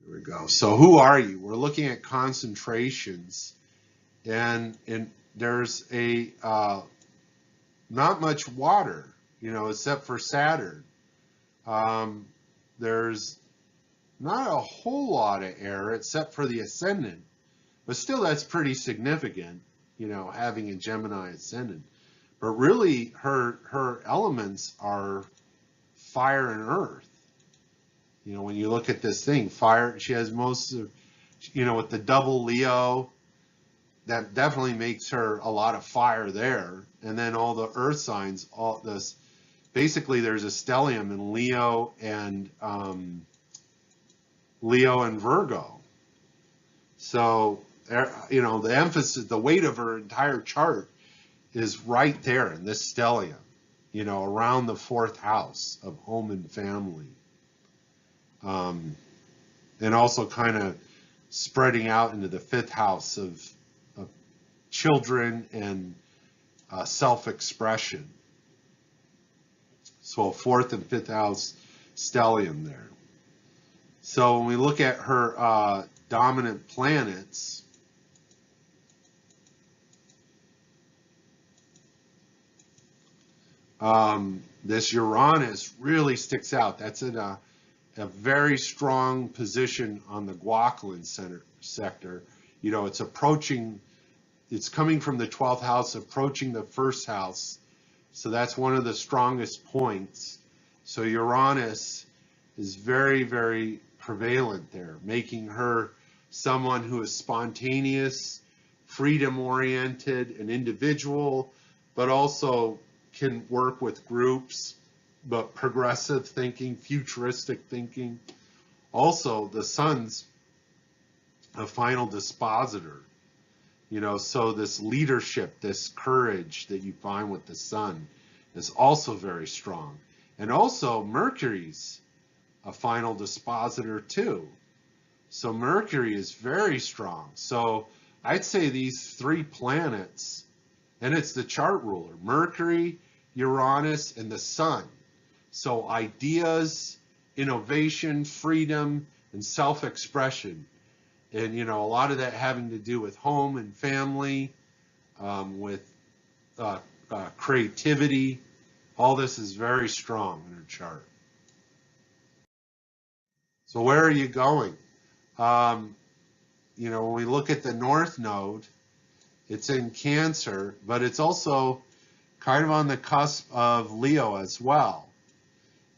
here we go. So who are you? We're looking at concentrations, and there's a not much water, except for Saturn. There's not a whole lot of air except for the ascendant, but still that's pretty significant, having a Gemini ascendant. But really her elements are fire and earth. When you look at this thing, fire, she has most of, with the double Leo, that definitely makes her a lot of fire there. And then all the earth signs, all this, basically there's a stellium in Leo and Leo and Virgo. So, the emphasis, the weight of her entire chart is right there in this stellium, around the fourth house of home and family. And also kind of spreading out into the fifth house of children and self-expression. So a fourth and fifth house stellium there. So when we look at her dominant planets, this Uranus really sticks out. That's in a very strong position on the Guaquilin sector. It's coming from the 12th house, approaching the first house. So that's one of the strongest points. So Uranus is very, very prevalent there, making her someone who is spontaneous, freedom-oriented, an individual, but also can work with groups, but progressive thinking, futuristic thinking. Also, the sun's a final dispositor. So this leadership, this courage that you find with the sun is also very strong. And also Mercury's a final dispositor too. So Mercury is very strong. So I'd say these three planets, and it's the chart ruler, Mercury, Uranus, and the sun. So ideas, innovation, freedom, and self-expression. And, a lot of that having to do with home and family, with creativity. All this is very strong in her chart. So where are you going? When we look at the North Node, it's in Cancer, but it's also kind of on the cusp of Leo as well.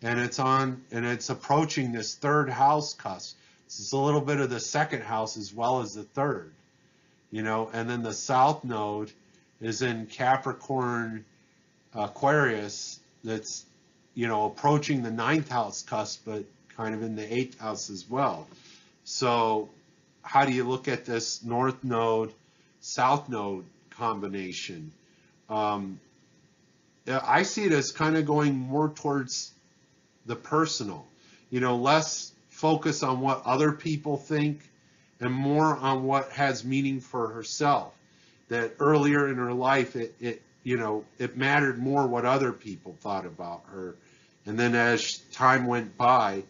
And it's approaching this third house cusp. It's a little bit of the second house as well as the third, and then the South Node is in Capricorn, Aquarius, that's, approaching the ninth house cusp, but kind of in the eighth house as well. So how do you look at this North Node, South Node combination? I see it as kind of going more towards the personal, less focus on what other people think and more on what has meaning for herself. That earlier in her life, it mattered more what other people thought about her. And then as time went by,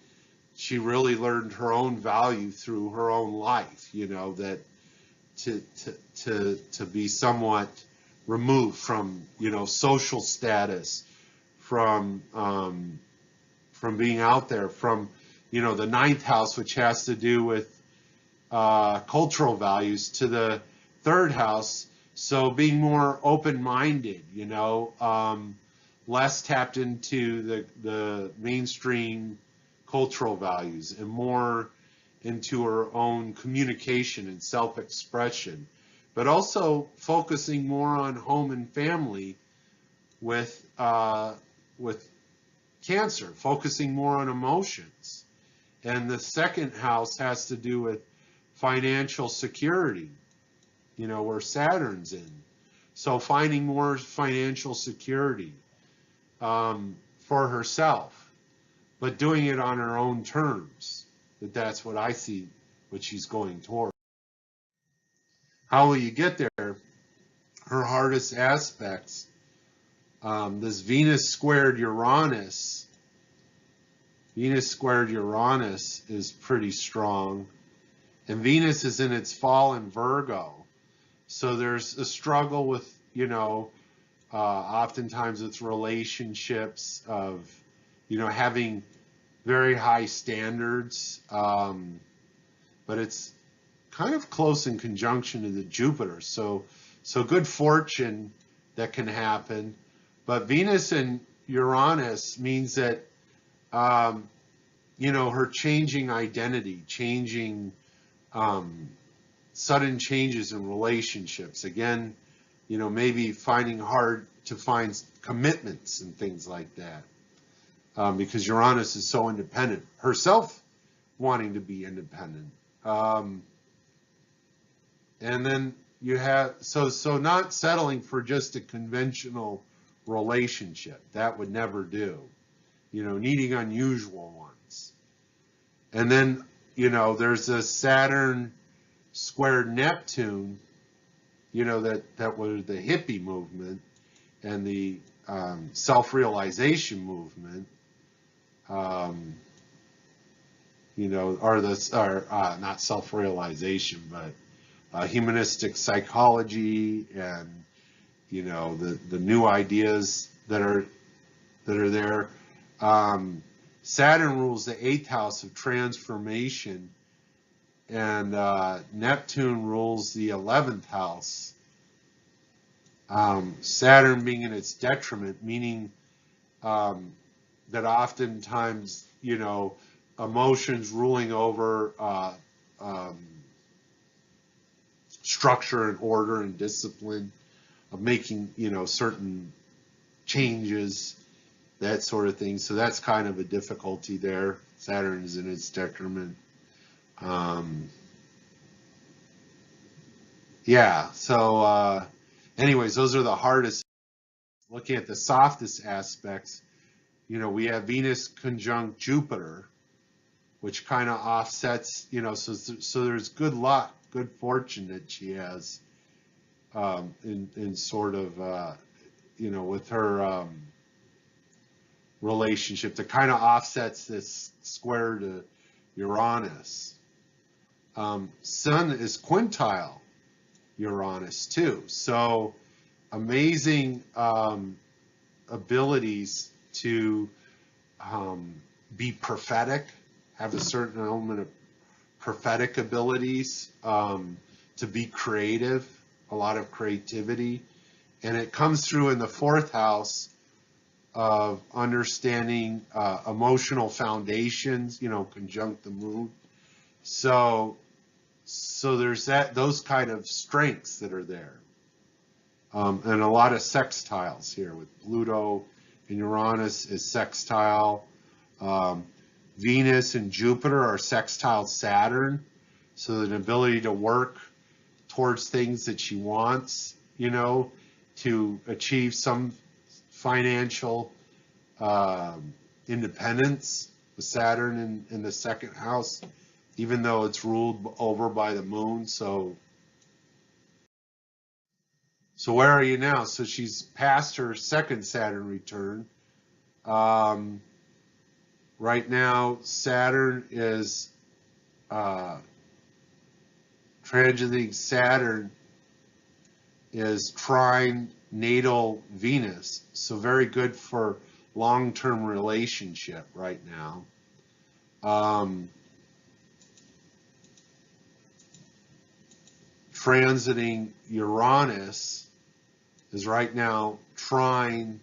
she really learned her own value through her own life, that to be somewhat removed from, social status, from being out there, from, the ninth house, which has to do with cultural values, to the third house. So being more open-minded, less tapped into the mainstream cultural values and more into her own communication and self-expression, but also focusing more on home and family with Cancer, focusing more on emotions. And the second house has to do with financial security, where Saturn's in. So finding more financial security for herself, but doing it on her own terms. That's what I see, what she's going toward. How will you get there? Her hardest aspects, this Venus squared Uranus. Venus squared Uranus is pretty strong. And Venus is in its fall in Virgo. So there's a struggle with, oftentimes it's relationships of, having very high standards. But it's kind of close in conjunction to the Jupiter. So good fortune that can happen. But Venus and Uranus means that, her changing identity, changing, sudden changes in relationships. Again, maybe finding hard to find commitments and things like that, because Uranus is so independent. Herself wanting to be independent. Um, and then you have, so not settling for just a conventional relationship. That would never do. Needing unusual ones. And then, there's a Saturn squared Neptune, that was the hippie movement and the self-realization movement, or not self-realization, but humanistic psychology and, the new ideas that are there. Saturn rules the 8th house of transformation, and Neptune rules the 11th house. Saturn being in its detriment, meaning that oftentimes, emotions ruling over structure and order and discipline, of making, certain changes, that sort of thing. So that's kind of a difficulty there. Saturn is in its detriment. Yeah, so anyways, those are the hardest. Looking at the softest aspects, we have Venus conjunct Jupiter, which kind of offsets, so there's good luck, good fortune that she has in sort of, with her relationship that kind of offsets this square to Uranus. Sun is quintile Uranus too. So amazing abilities to be prophetic, have a certain element of prophetic abilities, to be creative, a lot of creativity. And it comes through in the 4th house of understanding emotional foundations, conjunct the moon. So there's those kind of strengths that are there. And a lot of sextiles here with Pluto and Uranus is sextile. Venus and Jupiter are sextile Saturn. So an ability to work towards things that she wants, to achieve some financial independence with Saturn in the 2nd house, even though it's ruled over by the moon. So where are you now? So she's past her 2nd Saturn return. Right now, Saturn is transiting Saturn is trine natal Venus. So very good for long-term relationship right now. Transiting Uranus is right now trine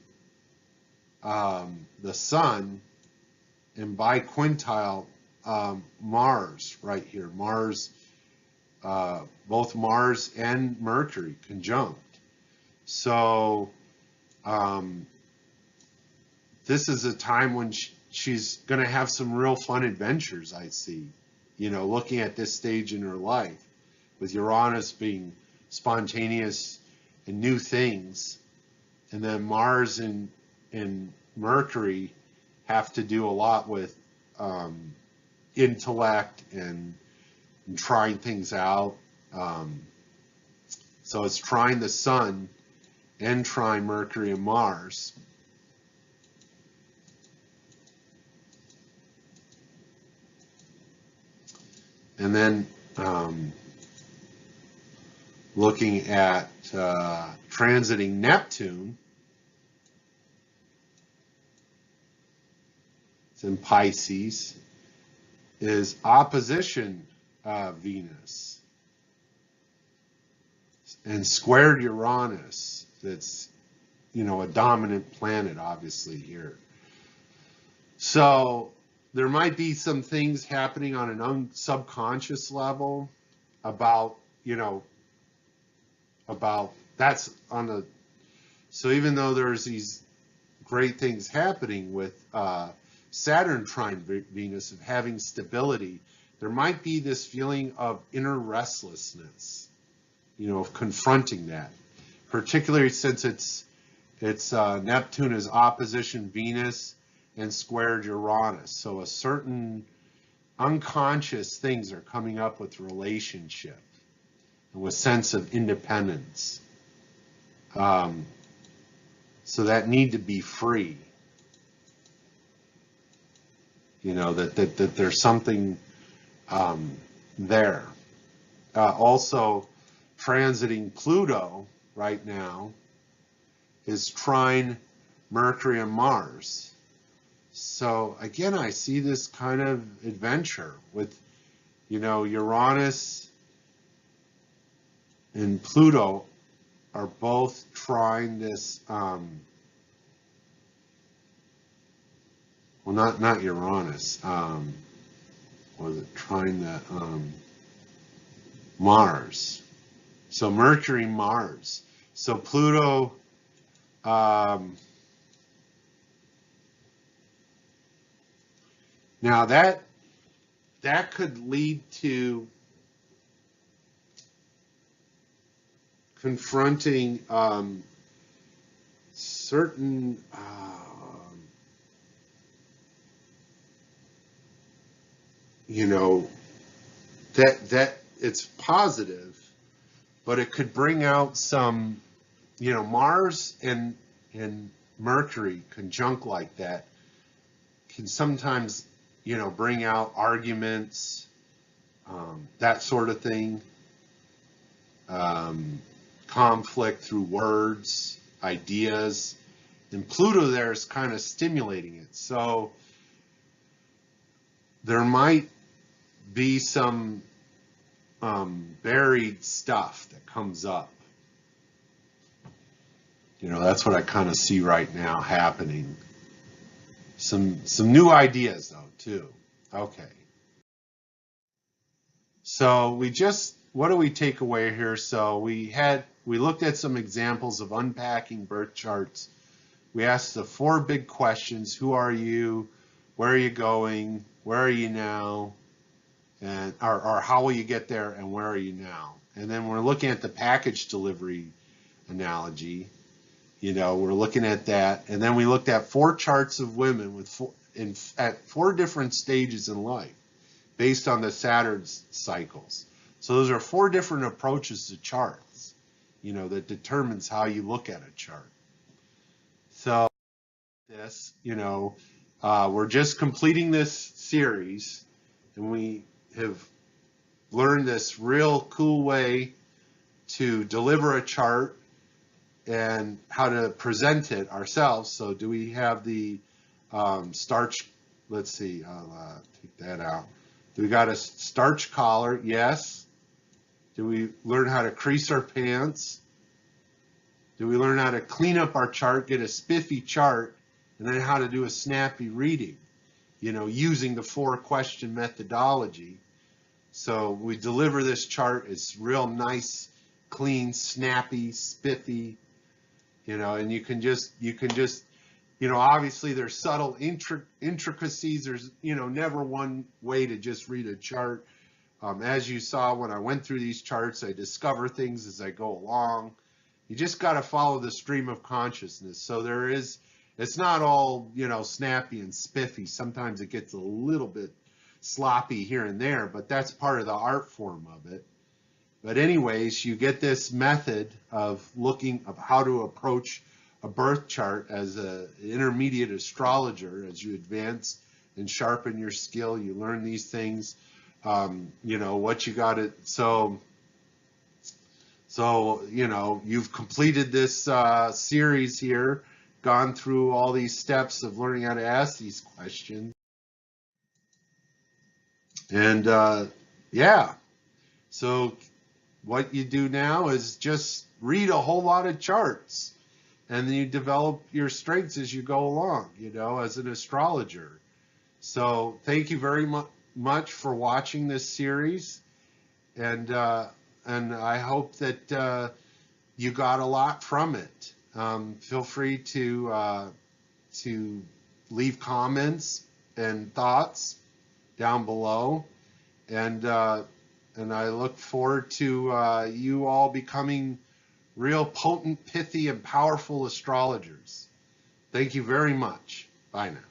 the Sun, and biquintile Mars right here. Mars, both Mars and Mercury conjunct. So this is a time when she's going to have some real fun adventures, I see, looking at this stage in her life, with Uranus being spontaneous and new things, and then Mars and Mercury have to do a lot with intellect and trying things out. So it's trine the Sun and trine Mercury and Mars. And then looking at transiting Neptune, it's in Pisces, is opposition Venus and squared Uranus. That's, a dominant planet, obviously, here. So there might be some things happening on an subconscious level about, about that's on the, so even though there's these great things happening with Saturn trine Venus, of having stability, there might be this feeling of inner restlessness, of confronting that, particularly since it's Neptune is opposition Venus and squared Uranus. So a certain unconscious things are coming up with relationship and with sense of independence. So that need to be free. That there's something there. Also, transiting Pluto right now is trine Mercury and Mars. So again, I see this kind of adventure with, Uranus and Pluto are both trine this, well, not Uranus, was it trine the, Mars. So Mercury, Mars. So Pluto, now that could lead to confronting certain that it's positive, but it could bring out some, Mars and Mercury conjunct like that can sometimes, bring out arguments, that sort of thing, conflict through words, ideas, and Pluto there is kind of stimulating it. So there might be some buried stuff that comes up. That's what I kind of see right now happening. Some new ideas though too. Okay. So what do we take away here? So we looked at some examples of unpacking birth charts. We asked the 4 big questions: who are you? Where are you going? Where are you now? And or how will you get there, and where are you now? And then we're looking at the package delivery analogy. We're looking at that, and then we looked at 4 charts of women with at 4 different stages in life, based on the Saturn cycles. So those are 4 different approaches to charts, that determines how you look at a chart. So this, we're just completing this series, and we have learned this real cool way to deliver a chart and how to present it ourselves. So do we have the starch? Let's see, I'll take that out. Do we got a starch collar? Yes. Do we learn how to crease our pants? Do we learn how to clean up our chart, get a spiffy chart, and then how to do a snappy reading, using the 4 question methodology? So we deliver this chart, it's real nice, clean, snappy, spiffy, and you can just, obviously there's subtle intricacies. There's, never one way to just read a chart. As you saw when I went through these charts, I discover things as I go along. You just got to follow the stream of consciousness. So it's not all, snappy and spiffy. Sometimes it gets a little bit sloppy here and there, but that's part of the art form of it. But anyways, you get this method of looking of how to approach a birth chart as an intermediate astrologer. As you advance and sharpen your skill, you learn these things. What you got to, so you've completed this series here, gone through all these steps of learning how to ask these questions. And yeah, so what you do now is just read a whole lot of charts, and then you develop your strengths as you go along, as an astrologer. So thank you very much for watching this series, and I hope that you got a lot from it. Feel free to leave comments and thoughts down below. And I look forward to you all becoming real potent, pithy, and powerful astrologers. Thank you very much. Bye now.